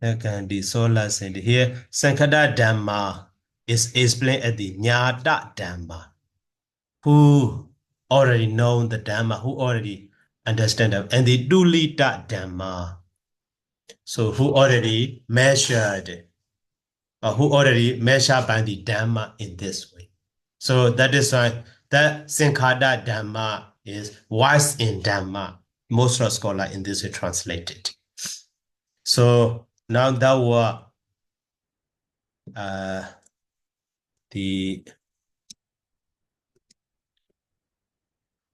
Okay, the solar said here, Sankada Dhamma is explained as the Nyata Dhamma, who already know the Dhamma, who already understand them, and the Dulita Dhamma, so who already measured, or who already measured by the Dhamma in this way. So that is why that Sankada Dhamma is wise in Dhamma. most of scholars in this way translate it. So now that were the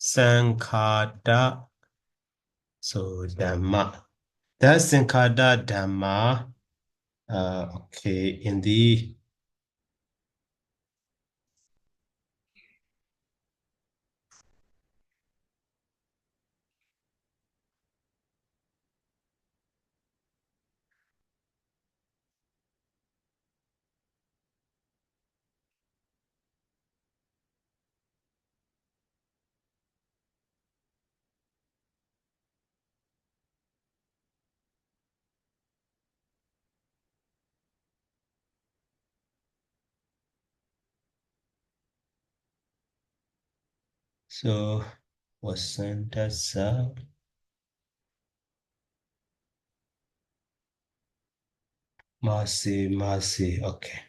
Sankhada, so Dhamma. That's Sankhada Dhamma. Okay, in the so Vasanta Masi, okay.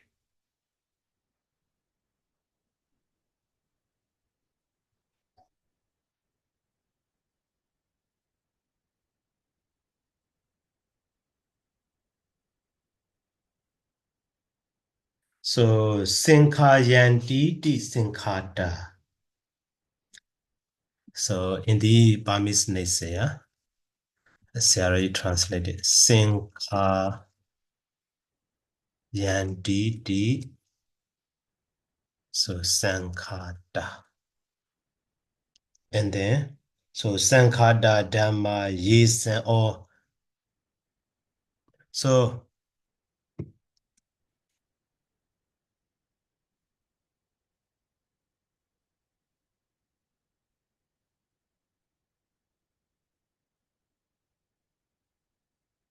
So Sinkhayanti ti Sinkhata. So in the Burmese Nesaya, Sarah translated Sinkhayanti ti, so Sankhata. And then, so Sankhata Dhamma Yesen or so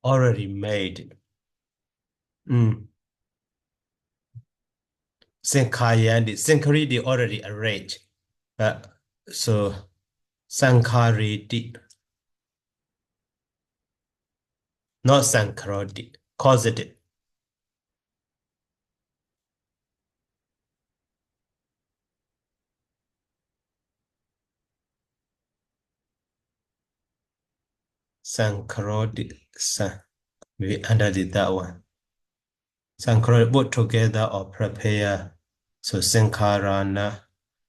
already made. Sankhari already arranged. So Sankhari, not Sankarodi, causative. Sankarodi, we underdid that one. Sankarodi put together or prepare. So Sankarana,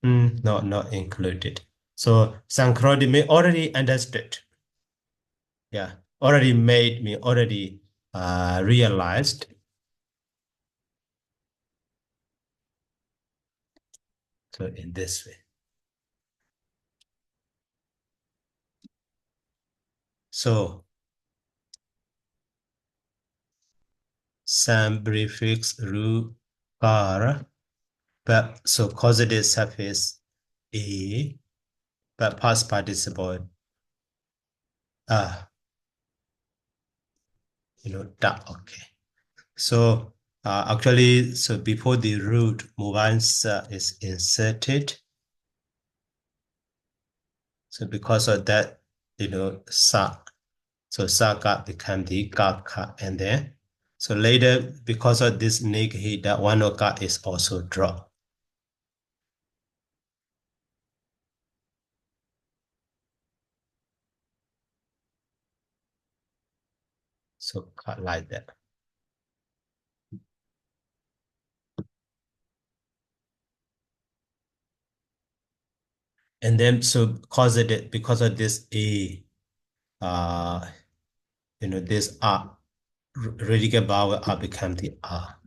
no, not included. So Sankarodi may already understood. Yeah, already made me already realized. So in this way. So some prefix ru para, but so causative suffix a, but past participle da. Okay. So actually, so before the root muvansa is inserted, so because of that, sa, so saka become the gaka, and then so later because of this negative, that one oka is also dropped. So cut like that. And then so because of this a, this r, radical vowel r become the r.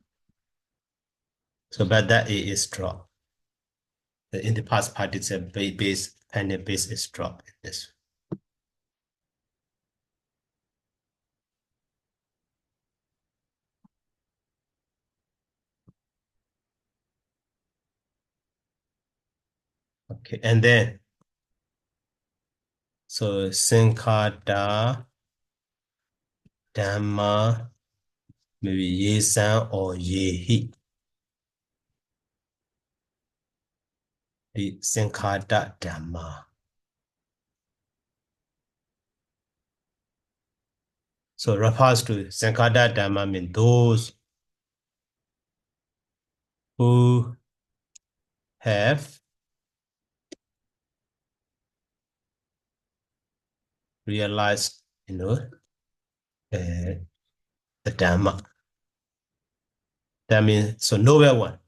So but that a is dropped. In the past participle base and the base is dropped in this. Okay, and then so Sankhada Dhamma, maybe Yesan or Yehi. The Sankhada Dhamma. So refers to Sankhada Dhamma means those who have realized, the Dhamma. That means, so noble one.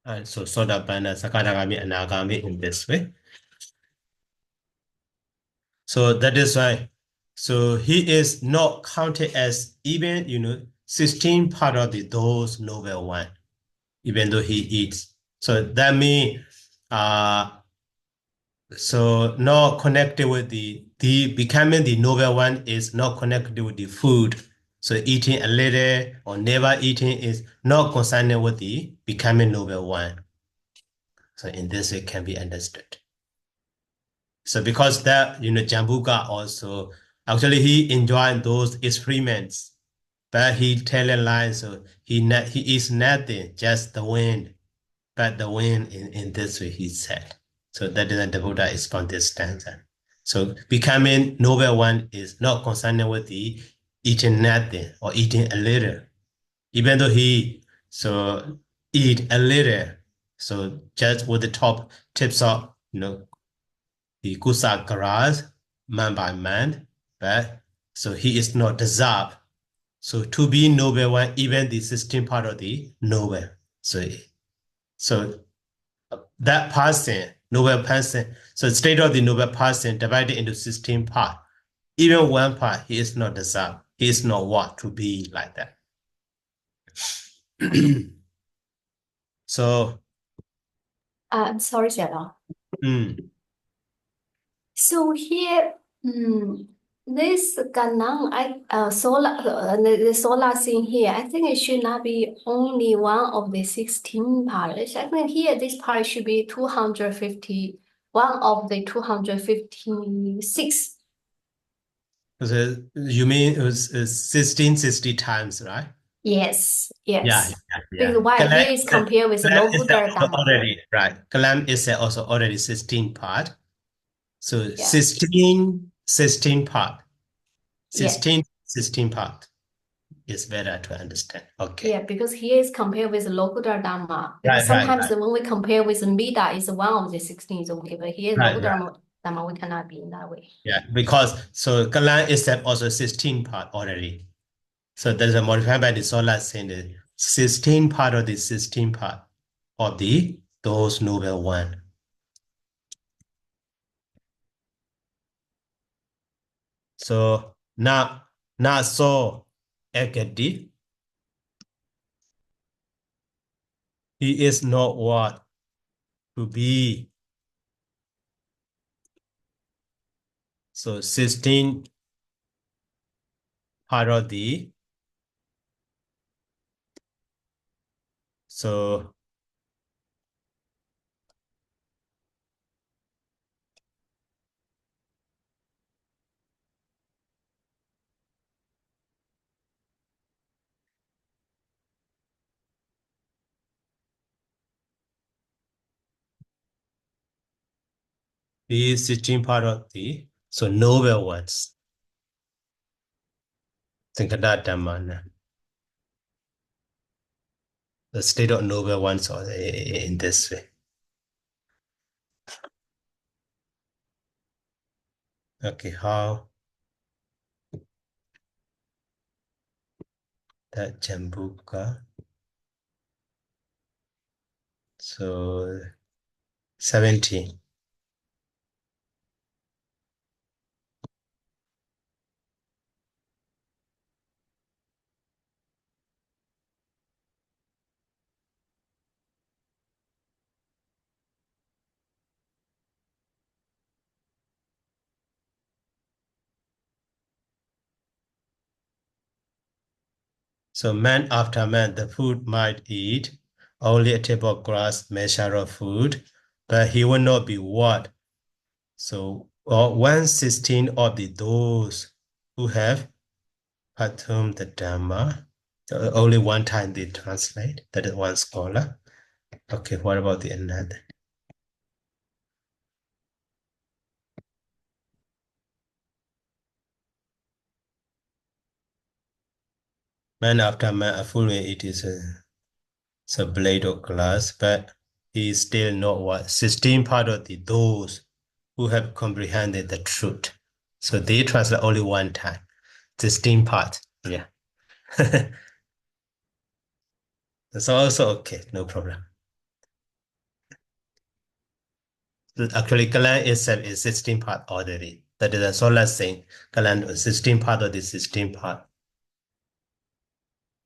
And so Sotapanna, Sakadagami, and Anagami in this way. So that is why, so he is not counted as even, 16 part of those noble one, even though he eats. So that means, so not connected with the becoming the noble one is not connected with the food. So eating a little or never eating is not concerned with the becoming noble one. So in this way can be understood. So because that, Jambuka also, actually he enjoyed those experiments, but he telling lies, so he is nothing, just the wind, but the wind in this way, he said. So that is the Buddha expound this stanza. So becoming noble one is not concerned with the eating nothing or eating a little, even though he so eat a little, so just with the top tips of, the kusa grass, man by man, but so he is not deserved. So to be noble one, even the 16 part of the noble. So that person, noble person, so state of the noble person divided into 16 part. Even one part, he is not deserved. He is not what to be like that. So Sorry, Xiao. mm, So here, this Ganang, solar, the solar thing here, I think it should not be only one of the 16 parts. I think here this part should be 250, one of the 256. so you mean it was 1660 times, right? Yes, Yeah, yes. yeah. Because why here is compared with the Kalam local is also Dhamma. already, right. Kalam is also already 16 part. So Yeah. 16 part. Yeah. 16 part is better to understand. Okay. Yeah, because here is compared with the local Dharma. Right, Because sometimes right. when we compare with the Mida, is one of the 16 is okay, but here Right, local Dharma, we cannot be in that way. Yeah, because so Kalan is also 16 part already. So there's a modified by the solar saying the 16 part of the 16 part of those noble one. So now so Ekati, he is not what to be. So 16 part of so the 16 part of so noble ones. Think of that, Dhammana. The state of noble ones are in this way. Okay, how that Jambuka. So 17. So man after man, the food might eat only a table of grass, measure of food, but he will not be what? So 1/16 of those who have performed the Dhamma, only one time they translate, that is one scholar. Okay, what about the another? Man after man, a full way it is So blade of glass, but he is still not what 16 part of those who have comprehended the truth. So they translate only one time. 16 part. Yeah. That's also okay, no problem. Actually, Kalan itself is 16 part already. That is a solar saying. Kalan is 16 part of the 16 part.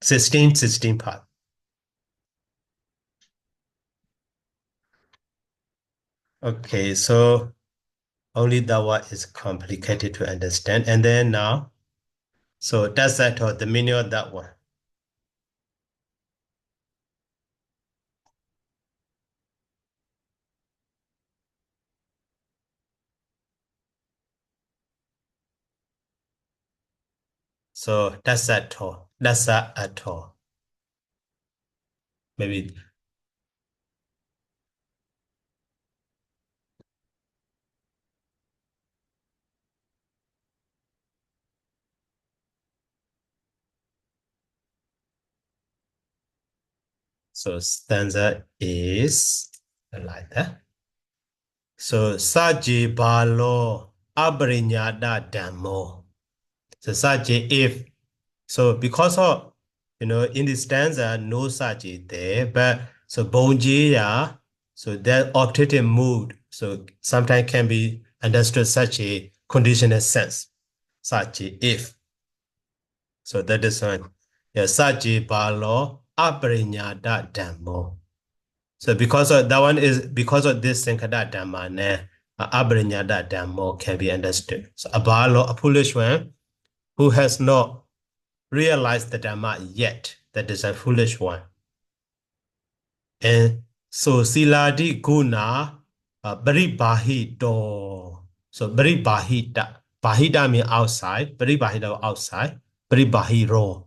16 part. Okay, so only that one is complicated to understand. And then now, so that's that or the meaning of that one. So that's that all. That's that at all. Maybe. So stanza is like that. So Saji Balo Abrinyada Dhammo. So Saji if. So because of, in the stanza, no Saji there, but so Bonjiya, so that optative mood, so sometimes can be understood such a conditional sense. Saji if. So that is one. Yeah, Saji Balo Abrinyada Dhammo. So because of that one is because of this Sankada Dhamma, Abrinyada Dhammo can be understood. So Abalo, a foolish one who has not realized the Dhamma yet, that is a foolish one. And so Siladi Guna Baribahito. So Baribahita. Bahita means outside, Baribahita outside, Baribahiro.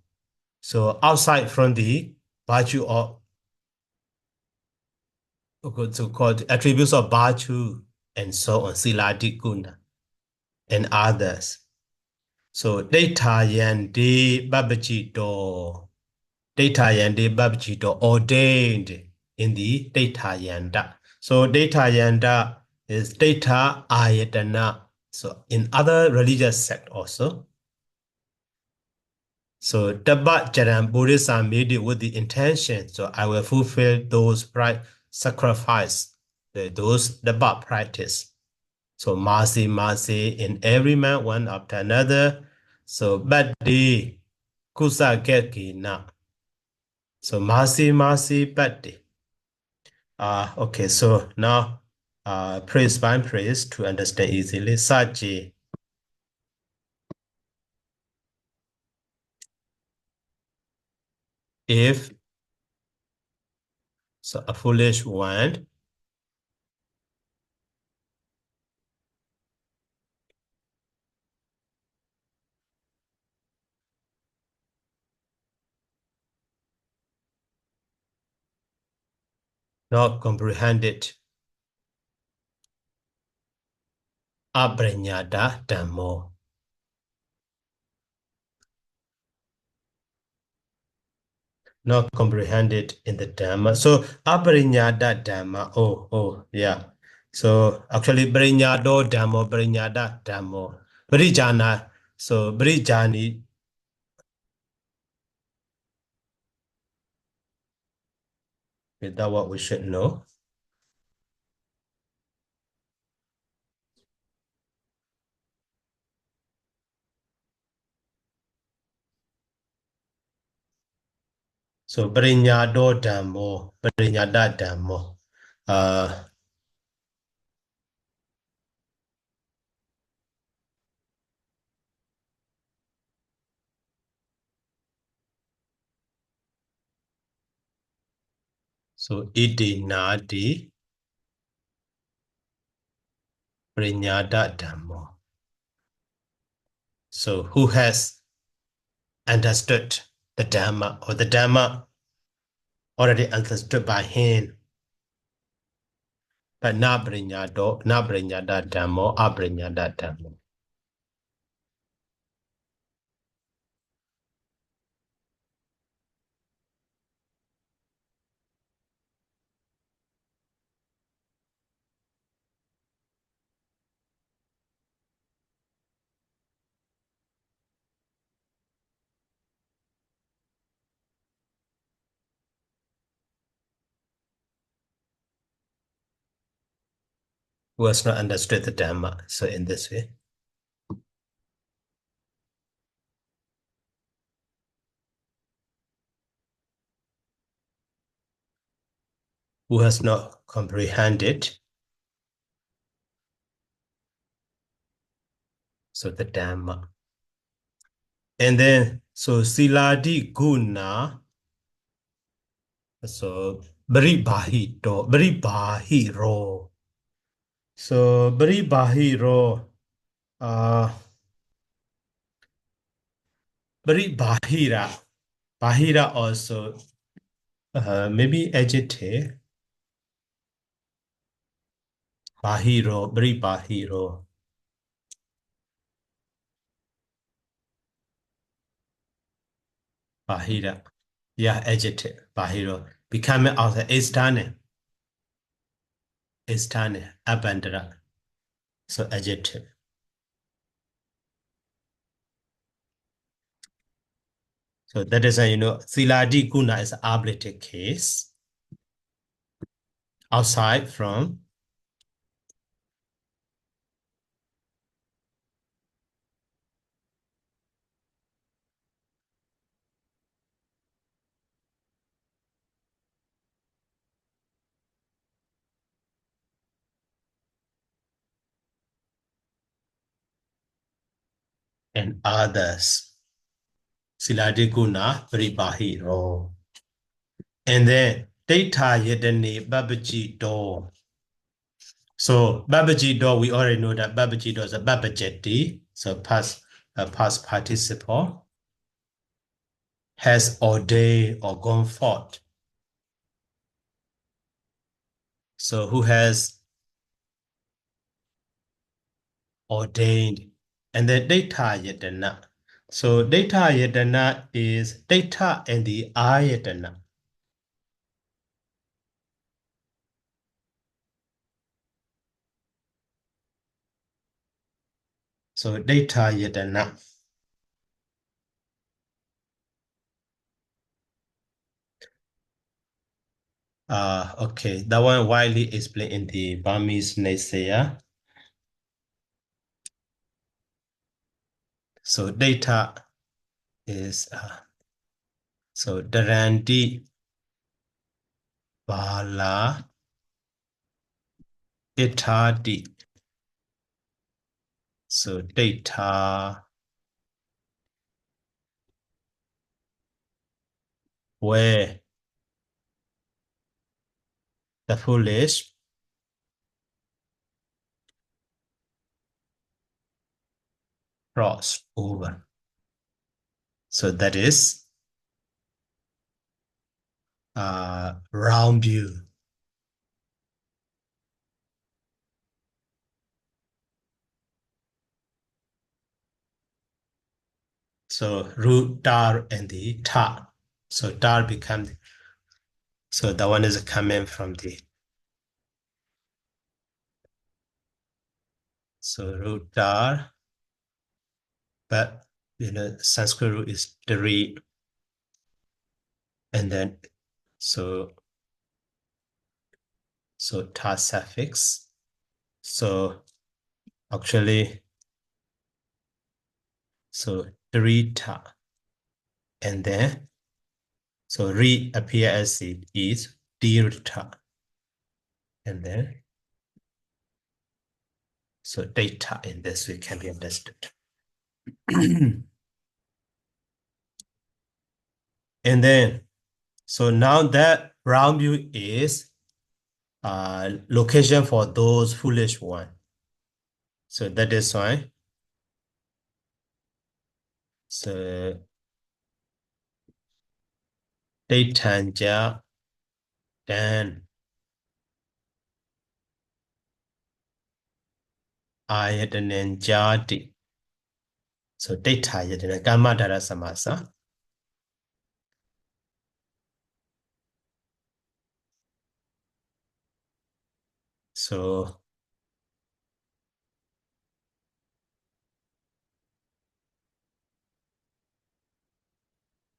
So outside from the virtue of so-called attributes of virtue and so on, Siladi Guna and others. So Data Yandi Babajito. Data Yandi Babajito ordained in the Data Yanda. So Data Yanda is Data Ayatana. So in other religious sect also. So Dabba Jaran Buddhists made it with the intention. So I will fulfill those sacrifice, those Dabba practice. So mercy in every man one after another. So Badi Kusa Gekina. So mercy, Badi. Okay, so now praise by praise to understand easily. Saji. If so a foolish one not comprehended Abrenyada Dhammo. Not comprehended in the Dhamma. So Abrenyada Dhamma. Oh, yeah. So actually Brinyado Dhammo, Brinyada Dhammo. Brijana. So Brijani. Is that what we should know? So Brinyado Dhammo, Brinyada Dhammo. So Iti Nadi Brinyada Dhammo. So who has understood the Dhamma or the Dhamma already understood by him? But na Brinyada Dhammo, Abrinyada Dhammo. who has not understood the Dhamma. So in this way. Who has not comprehended. So the Dhamma. And then, so Siladi Guna. So Baribahiro. So Baribahiro. Baribahira. Bahira also. Maybe adjective. Bahiro, Baribahiro. Bahira. Yeah, adjective. Bahiro. Becoming also Istane. Istane. Abandara. So adjective. So that is, Siladi Guna is an ablative case. Outside from and others. Siladi Guna, Baribahiro. And then Data Yedani Babaji door. So Babaji door, we already know that Babaji door is a Babajeti, so past participle, has ordained or gone forth. So who has ordained? And then Data Yedana. So Data Yedana is data and the Ayedana. So data yedana. Okay, that one widely explained in the Burmese Naysaya. So data is so Darandi Bala Itadi. So data where the foolish crossed over. So that is round view. So root dar and the ta. So dar becomes, so that one is coming from the, so root dar, but Sanskrit root is three, and then so ta suffix. So actually, so three ta, and then so re appear as it is dirta, and then so data in this way can be understood. And then so now that round view is location for those foolish one. So that is why. So Daitanja Dan Ayadananjati. So data yadana Gamadara Samasa. So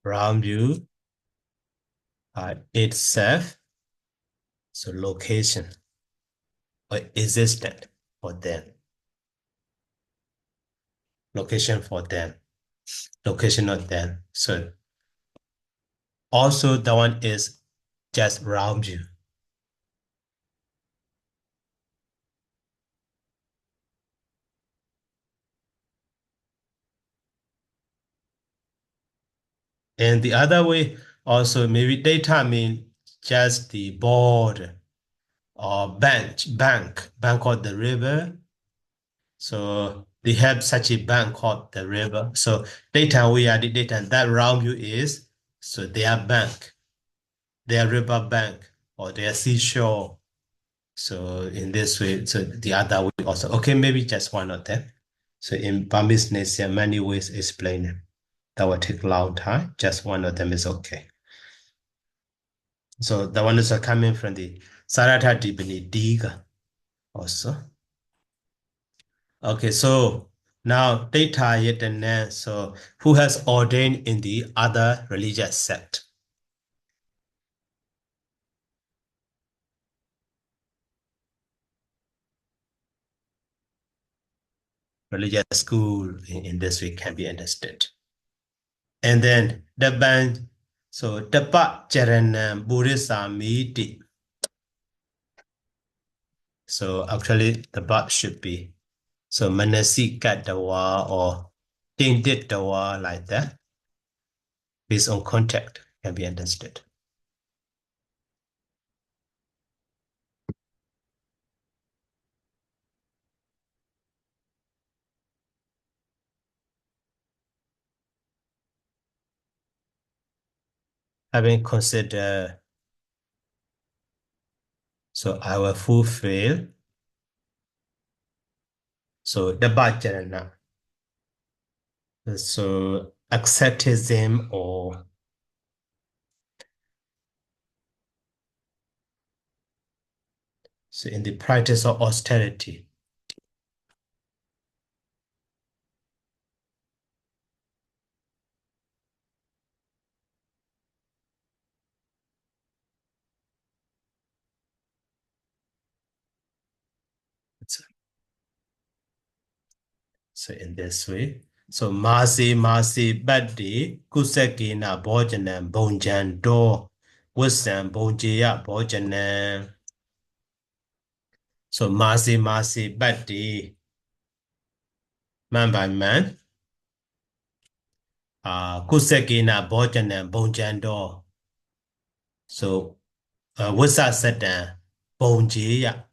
round view itself, so location. or existent for them. Location for them. Location of them. So also the one is just around you. And the other way also maybe data mean just the board or bank of the river. So they have such a bank called the river. So data we are the data that around you is so their bank, their river bank or their seashore. So in this way, so the other way also. Okay, maybe just one of them. So in Burmese, there are many ways to explain it. That will take a long time. Just one of them is okay. So the one is coming from the Sarata Dibini Diga also. Okay, so now data yet and then, so who has ordained in the other religious sect? Religious school in this way can be understood. And then the band, so Tapa Charanam Buddhisamiti. So actually the bab should be so Manasika Dawa or Tindit Dawa like that. Based on contact can be understood. Having considered, so I will fulfill. So the Bhajarana. So asceticism or so in the practice of austerity. So in this way. So Masi Bhatti Kusakina Bhojanam Bonjan Do Wisam Bonjaya Bhojanam. So Masi Bhatti man by man. Kusakina Bhojanam Bonjan Do. So Wisa Satan Bonjaya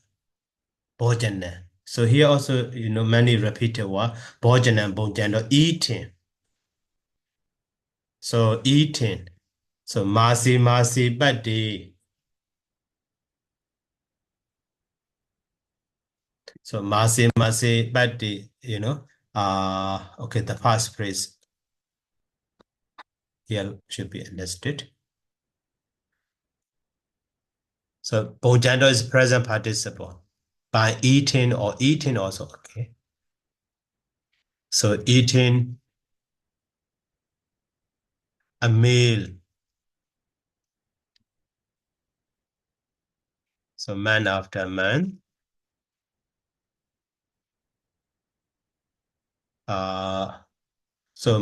Bhojanam. So here also, many repeated word, bhojanam, bhojano, eating. So eating. So masi bhatti. So masi bhatti, okay, the first phrase here should be understood. So bhojano is present participle. By eating or eating also, okay. So eating a meal. So man after man. So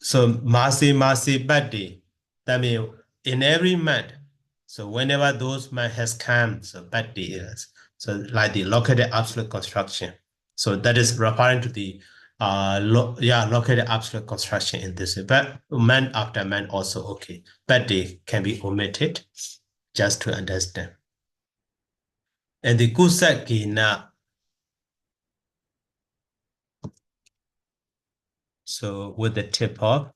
Masi bhatti. That means in every month. So whenever those month has come, so bhatti is. So like the located absolute construction. So that is referring to the located absolute construction in this way. But man after man also okay. Bhatti can be omitted just to understand. And the kusakina. So with the tip of.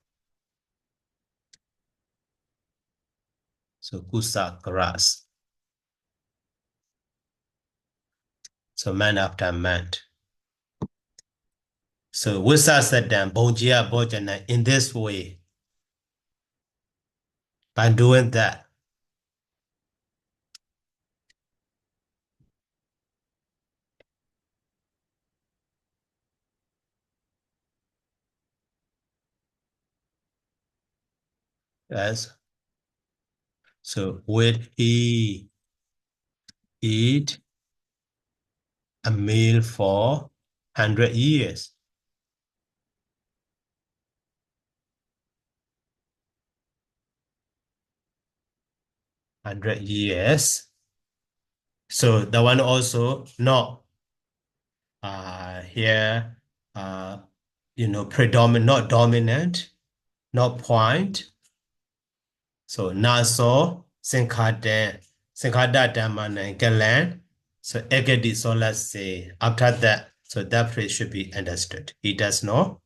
So kusa grass. So man after man. So Wisa said them Bonjia Bojana in this way. By doing that. Yes. So would he eat a meal for 100 years. So the one also not here predominant, not dominant, not point. So naso sinkhada dhamma galan. So egadi, so let's say after that, so that phrase should be understood. He does know.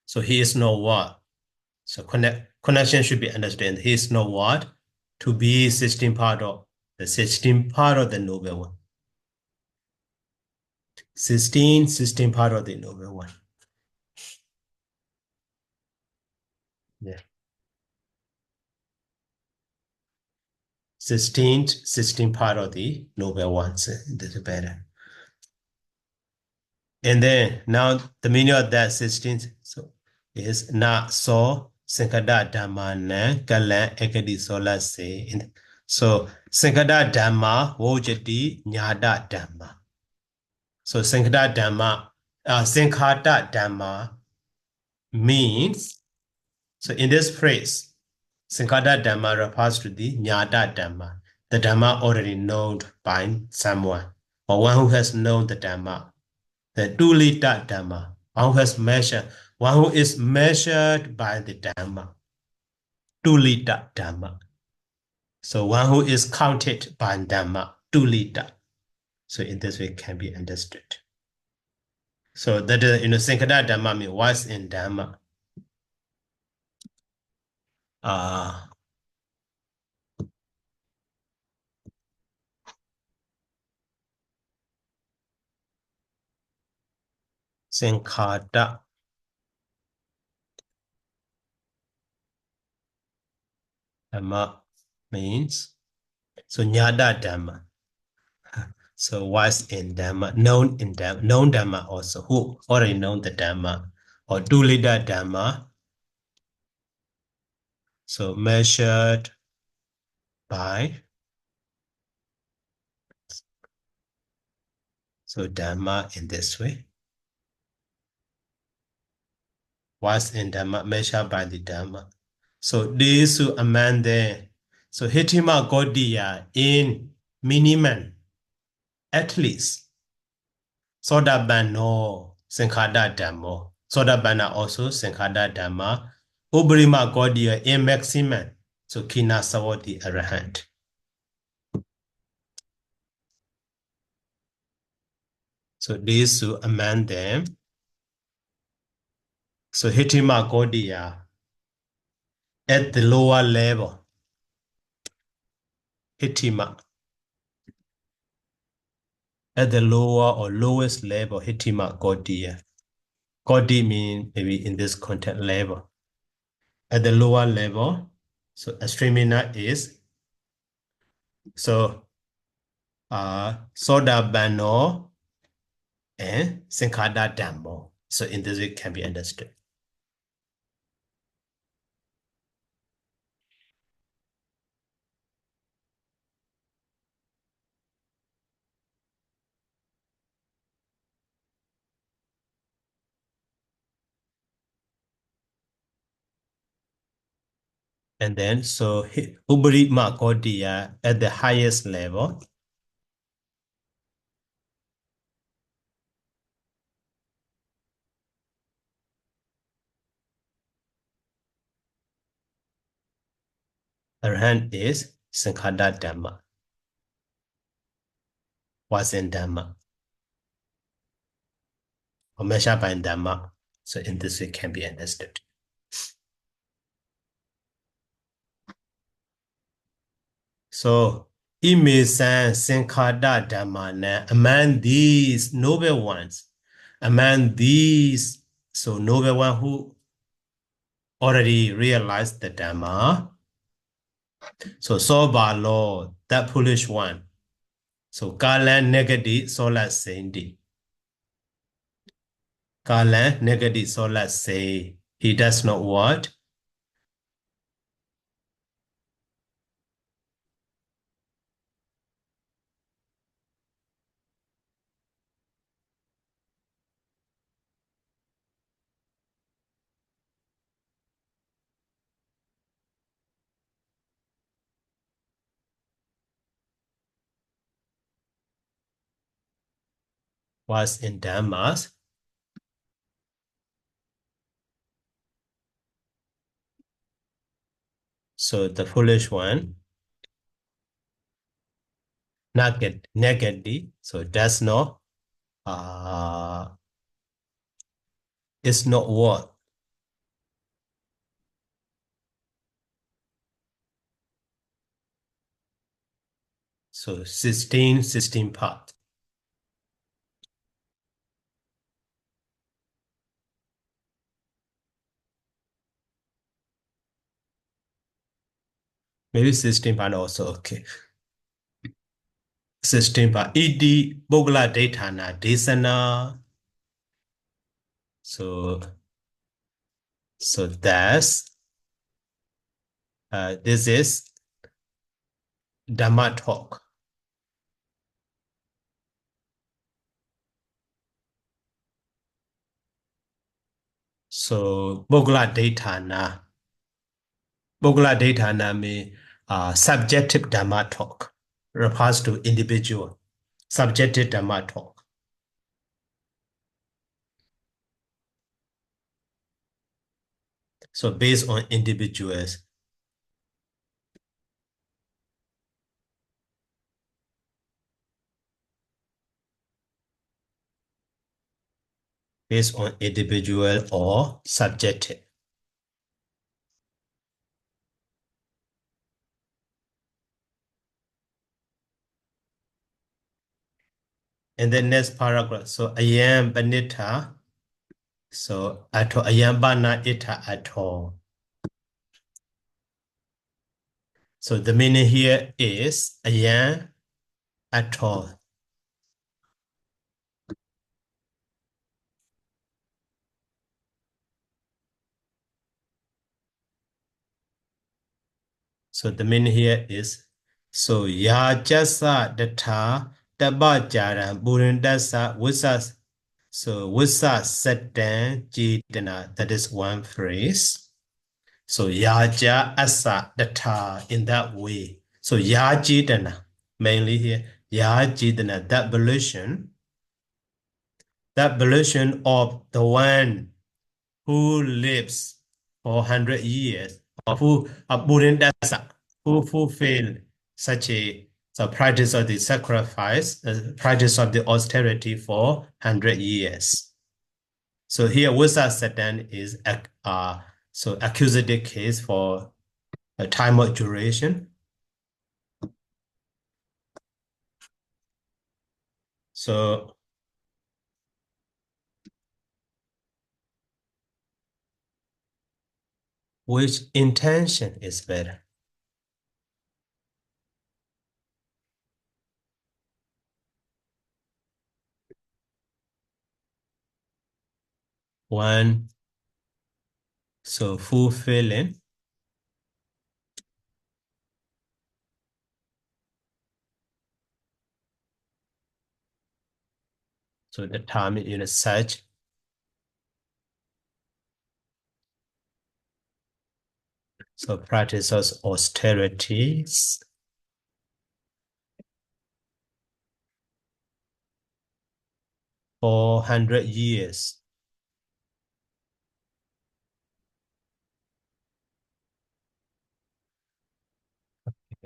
So he is no what? So connection should be understood. He is no what? To be 16 part of the noble one. 16 part of the noble one. Yeah. 16 part of the noble ones. This is better. And then now the meaning of that 16 so is na so Sankada Dhamma na Kalan Ekadi Sola say. So Sankada Dhamma Wojati Nyada Dhamma. So Sankada Dhamma means, so in this phrase, Sankada Dhamma refers to the Nyada Dhamma, the Dhamma already known by someone, or one who has known the Dhamma. The Dulita Dhamma, one who is measured by the Dhamma. Dulita Dhamma. So one who is counted by Dhamma, Dulita. So in this way can be understood. So that Sankada Dhamma means what's in Dhamma. Sankada Dhamma means, so Nyada Dhamma. So what's in Dhamma, known in Dhamma, known Dhamma also, who already know the Dhamma, or Dulita Dhamma. So measured by, so Dhamma in this way. What's in Dhamma, measured by the Dhamma. So this to amend there. So Hitima Godiya in minimum, at least. Sodabano Sankhada Dhammo. Sodabana also Sankhada Dhamma. Ubrima Godiya in maximum. So Kina Sawati Arahant. So this to amend them. So Hitima Godiya at the lower level. Hitima. At the lower or lowest level, Hitima Godiya. Godi means maybe in this content level. At the lower level, so Astrimina is, so Sodabano and Sankhada Dhammo. So in this way can be understood. And then, so Ubri Makodiya at the highest level. Arahant is Sankhada Dhamma. What's in Dhamma? Or measured by Dhamma. So in this way can be understood. So, Imisan Sankhada Dhamma, among these noble ones, among these, so noble one who already realized the Dhamma. So, Sobalo, that foolish one. So Kalan negative solar Saint. Kalan negative solar say he does not what? Was in Dhammas. So the foolish one, negative, so does not, is not what? So 16 part. Maybe 16 part also, okay. 16 part. Iti Bogla Daitana Desana. So that's, this is Dhamma talk. So Bogla Daitana. Bogla Daitana means subjective Dhamma talk. Refers to individual. Subjective Dhamma talk. So based on individuals. Based on individual or subjective. And the next paragraph. So ayam banita. So ato ayam bana ita ato. So the meaning here is ayam ato. So the meaning here is so ya jasa data taba jaran burindasa wisa. So wisa satan jitana. That is one phrase. So yaja asa data in that way. So yajidana mainly here yajidana, that volition of the one who lives for 100 years, or who who fulfill such a practice of the sacrifice, practice of the austerity for 100 years. So here Wisa Satan is so accusative case for a time of duration. So which intention is better? One, so fulfilling. So the term is such. So practices austerities. For 100 years.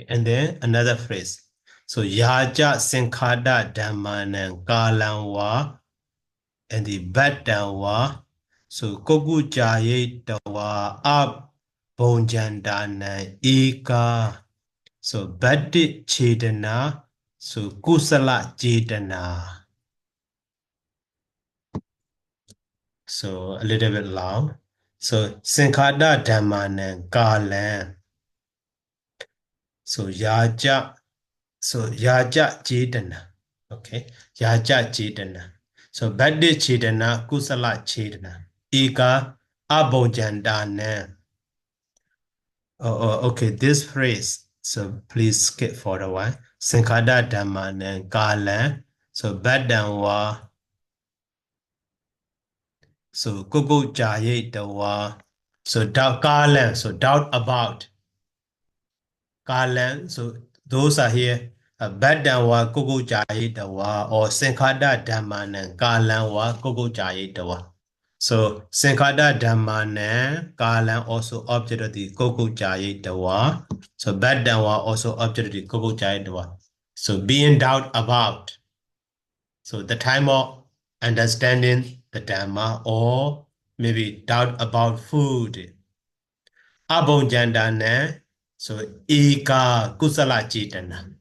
And then another phrase. So yaja sinkhada dhammanan kalanwa and the baddanwa. So kogu jayetawa ab bonjandana eka. So badi chedana. So kusala chedana. So a little bit long. So sinkhada dhammanan kalan. So yaja So yaja chetana. Okay. Yaja chetana. So badi chetana, kusala chetana. Ika abonjandana. Okay, this phrase. So please skip for a while. Sankada Dhammana Kala. So Badanwa. So Kuku Jaye Dawa. So doubt Kala. So doubt about Kala. So those are here. Badanwa Kuku Jaye Dawa or Sankada Dhammana Kala wa Kuku Jaye Dawa. So Sankada Dhammana Kala also object of the Kuku Jaye Dawa. So Badanwa also object of the Kuku Jaye Dawa. So be in doubt about. So the time of understanding the Dhamma or maybe doubt about food. Abonjandana. So eka kusala chetana.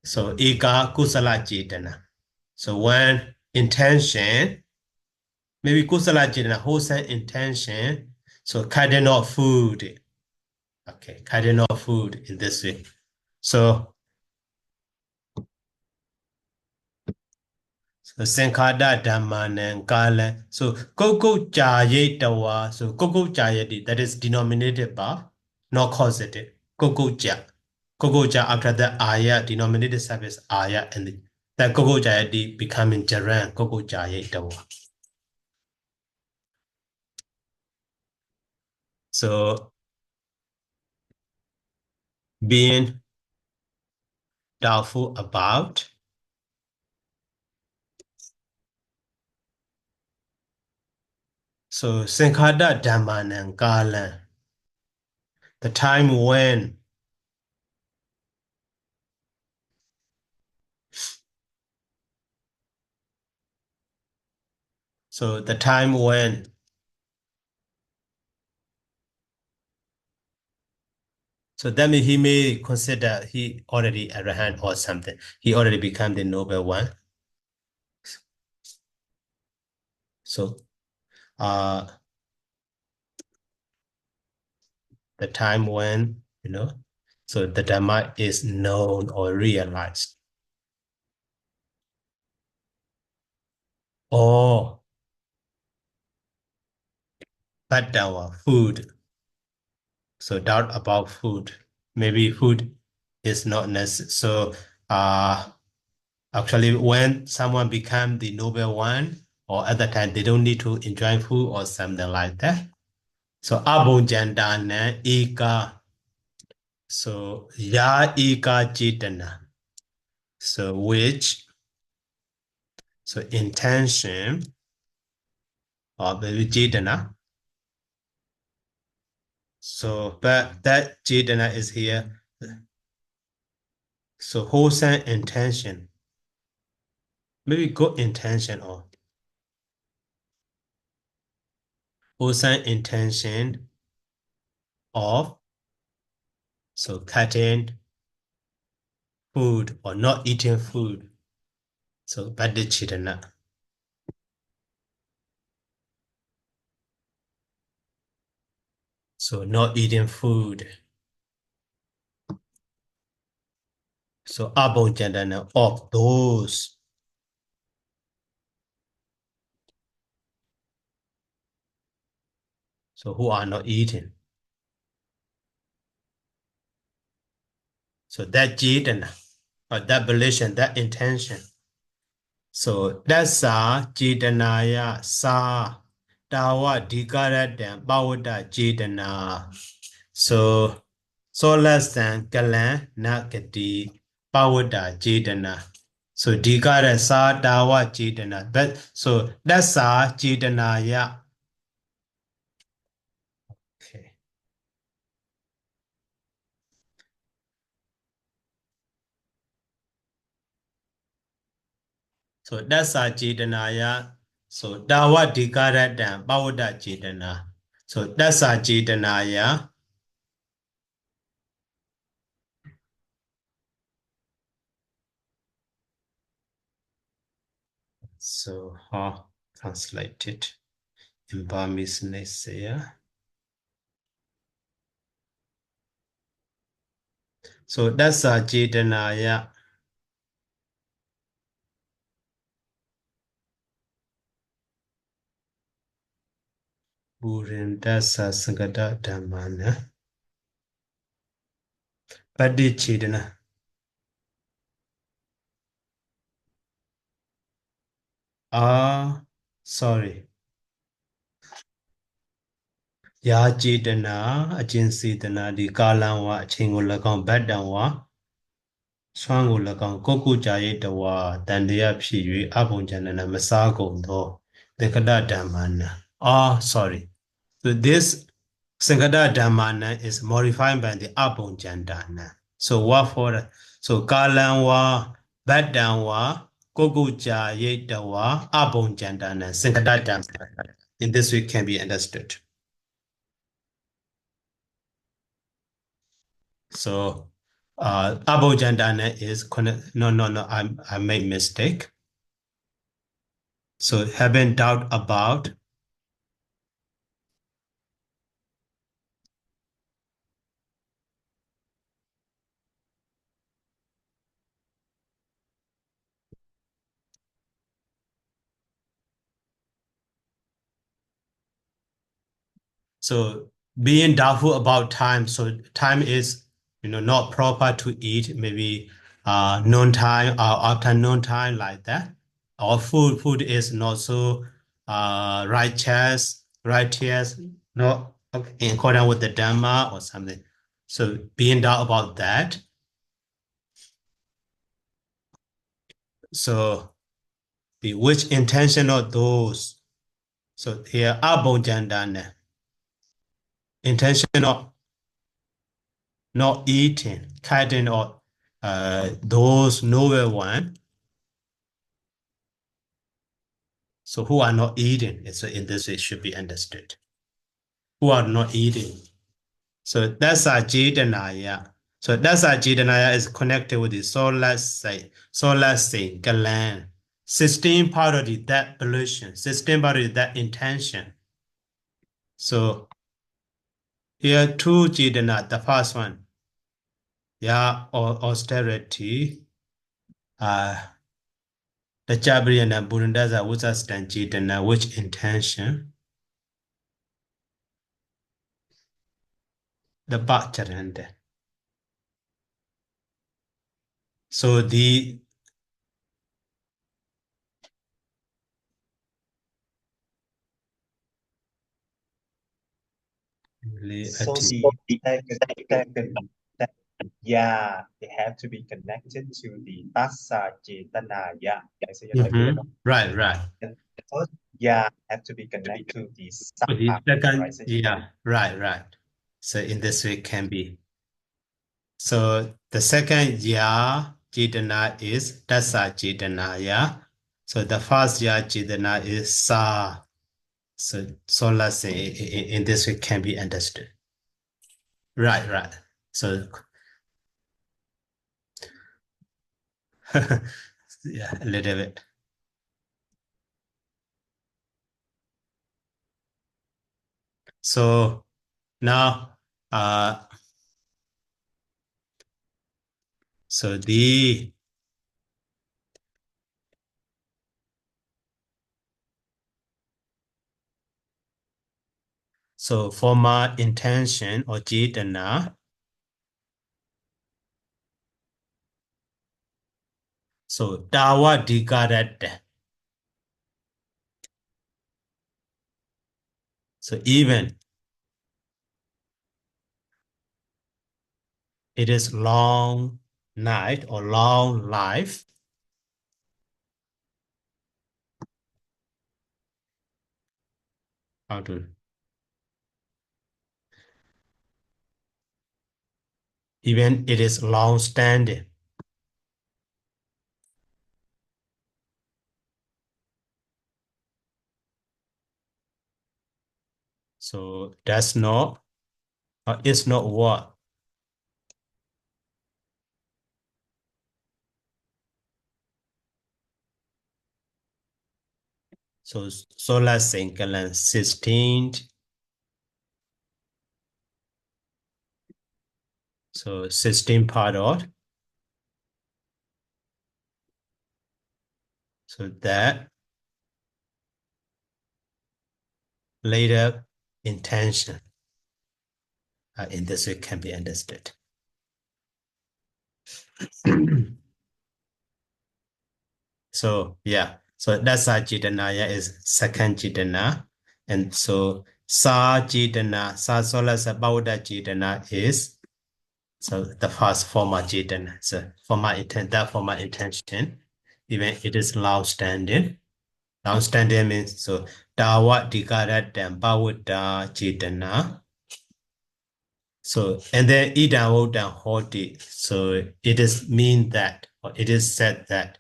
So eka kusala chetana. So when intention, maybe kusala chetana, wholesome intention. So cardinal food. Okay, cardinal food in this way. So Sankada Dhammanan Kala. So Koko Jaye Tawa. So Koko Jayati, that is denominated by, not causative. Koko Ja. Koko Ja after the Aya, denominated service Aya, and that Koko Jayati becoming Jaran, Koko Jaye Tawa. So being doubtful about. So Sankada Dhammanan Kala. The time when. So the time when. So that means he may consider he already arahant or something. He already become the noble one. So the time when, so the Dhamma is known or realized. Or Badawa, food. So doubt about food. Maybe food is not necessary. So actually when someone become the noble one, or at the time they don't need to enjoy food or something like that. So abonjandana eka. So ya eka chetana. So which, so intention or maybe chetana. So but that chetana is here. So wholesome intention. Maybe good intention or wholesome intention of, so cutting food or not eating food. So bad chetana. So not eating food. So abonjandana of those. So who are not eating. So that chetana, or that volition, that intention. So that's cetanaya sa tawa dikaratam bhavata cetana. So less than kalan nakati bhavata cetana. So dikara sa tawa cetana. But so that's cetanaya. Okay. So that's cetanaya. So tawa dikaratam bhavata cetana. So that's cetanaya. So how translate it in Burmese Nesaya. So that's a Chetanaya. Burin dasa Sangata Dhammana. Padi Chetana. Sorry. Ya Chetana, Agency Dana, the Kalanwa, Chingulakon, Badanwa, Swangulakon, Koku Jayetawa, Dandia Pshi, Abunjanana, Masago, though, the Kada Dhammana. Sorry. So this Sangata Dhammana is modified by the Abunjandana. So what for? So Kalanwa, Badanwa, Koguja Yetawa, Abunjandana, Sangata Dhammana. In this way can be understood. So Abunjandana is no, I made mistake. So having doubt about so being doubtful about time. So time is not proper to eat, maybe noon time or afternoon time like that. Or food is not so righteous, not in accordance with the Dhamma or something. So being doubt about that. So which intention of those? So here abonjandana. Intention of not eating, cutting or those novel one. So who are not eating? So in this way should be understood. Who are not eating. So that's our Jidanaya. So that's our Jidanaya is connected with the solar say, gland. 16 part of that pollution, 16 part of that intention. So here two Jidana, the first one. Yeah, or austerity. The Chabriana Burundaza Wusa Jidana, which intention? The Bacharanda. So the So they have to be connected to the tassa cetanaya. Right. And first, have to be connected to the The right? second, right. So in this way can be. So the second Jitana is Dasa Jitanaya. So the first Jitana is Sa. So let's say in this way can be understood. Right. So yeah, a little bit. So now so former intention or Jitana. So Dawa Dikarat. So even it is long night or long life. How to? Even it is long standing. So that's not, it's not what? So solar cycle 16. So So 16 part of. So that later intention in this way can be understood. So yeah, so that's our Jitanaya is second Jitana. And so Sa Jitana, Sa Solas Bauda Jitana is so the first formal Jitana. So formal intent, that formal intention, even it is long standing. Long standing means so Dawa Dikara Dambawuda Jitana. So and then Idan Wodan Hoti. So it is mean that, or it is said that.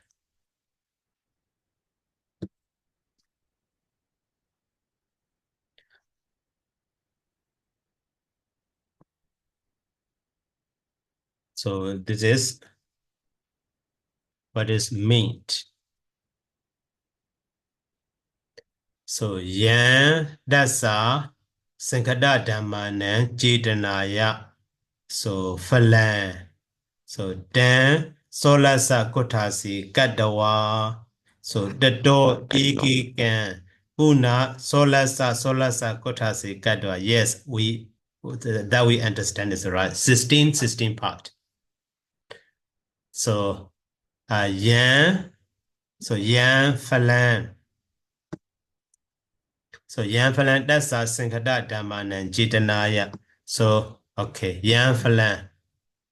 So this is what is meant. So yan dasa sankada dhammanan jetanaya. So falan. So dan solasa kotasi kadawa. So dato ikikan puna solasa kotasi kadawa. Yes, that we understand is right. 16 part. So yan, so yan falan. So yan falan, that's our Sankada Dhammanan Jitanaya. So okay, yan falan.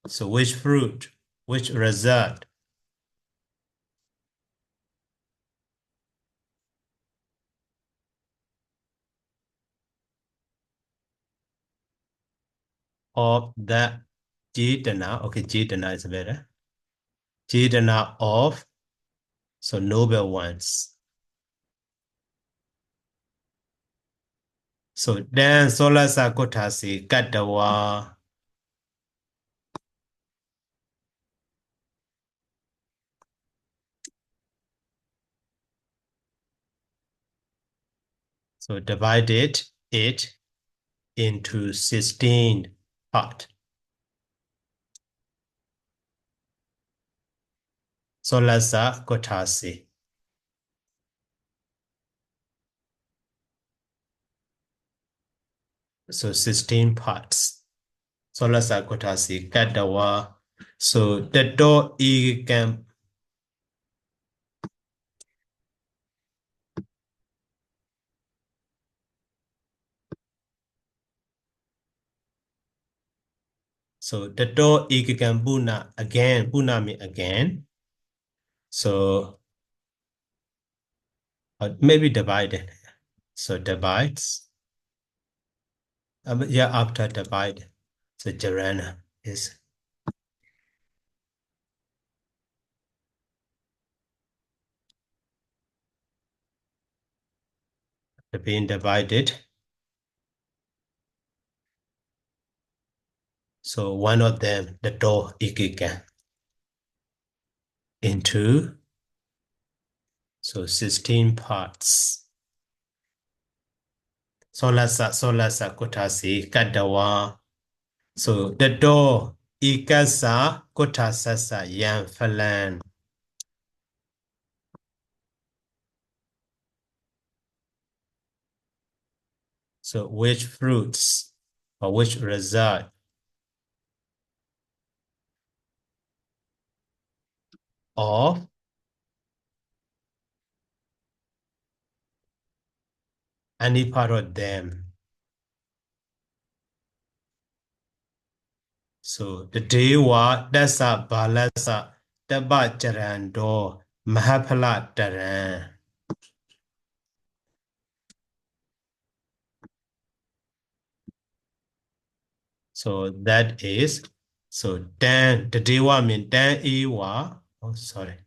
So which fruit, which result? Of the Jitana, okay, Jitana is better. Jitana of, so noble ones. So then Solasa Kotasi Katawa. So divided it into 16 part. Solasa Kotasi. So 16 parts. Solasa Kotasi Katawa. So the door E can. So the door ikikan puna again, puna mean again. So maybe divided. So divides. Yeah, after divide. So Jarana is being divided. So one of them, the door ikikan, into so 16 parts. Solasa kotasi kadawa. So the door ikasa kotasasa yan falan. So which fruits or which result of any part of them. So the Dewa Dasa Balasa Daba Jarando Mahapala Daran. So that is, so Dan, the Dewa mean Dan Ewa. Oh, sorry.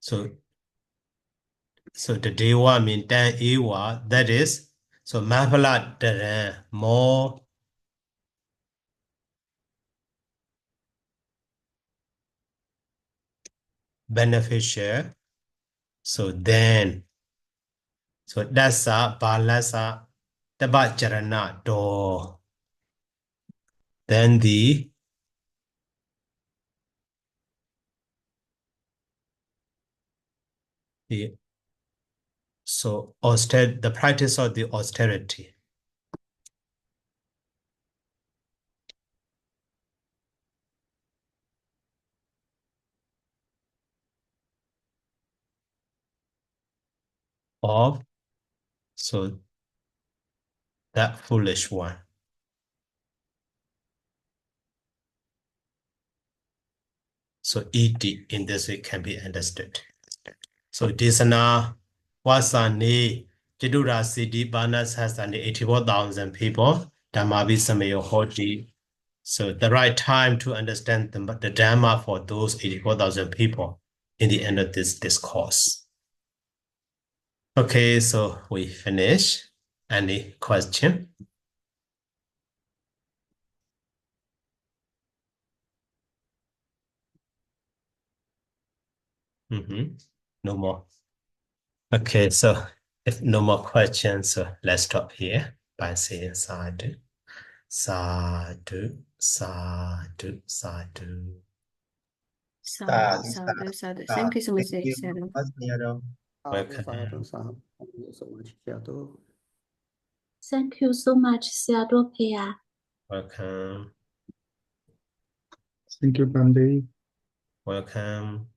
So the Dewa mean Dan Ewa, that is, so Mahapala Daran, more beneficial So then, so that's a balasa tabacharana do. Then so the practice of the austerity. Of so that foolish one. So ET in this way can be understood. So Desana Wasani Chidura city Banas has only 84,000 people. Dhammavi Samayo Hoti. So the right time to understand the Dhamma for those 84,000 people in the end of this discourse. Okay, so we finish. Any question? No more. Okay, so if no more questions, so let's stop here by saying sadhu, sadhu, sadhu, sadhu. Sadhu, sadhu, sadhu. Thank you so much, Thank you so Sadhu. much, Sayadaw. Welcome. Thank you so much, Sayadaw. Thank you so much, Sayadaw Paya. Welcome. Thank you, Bandi. Welcome.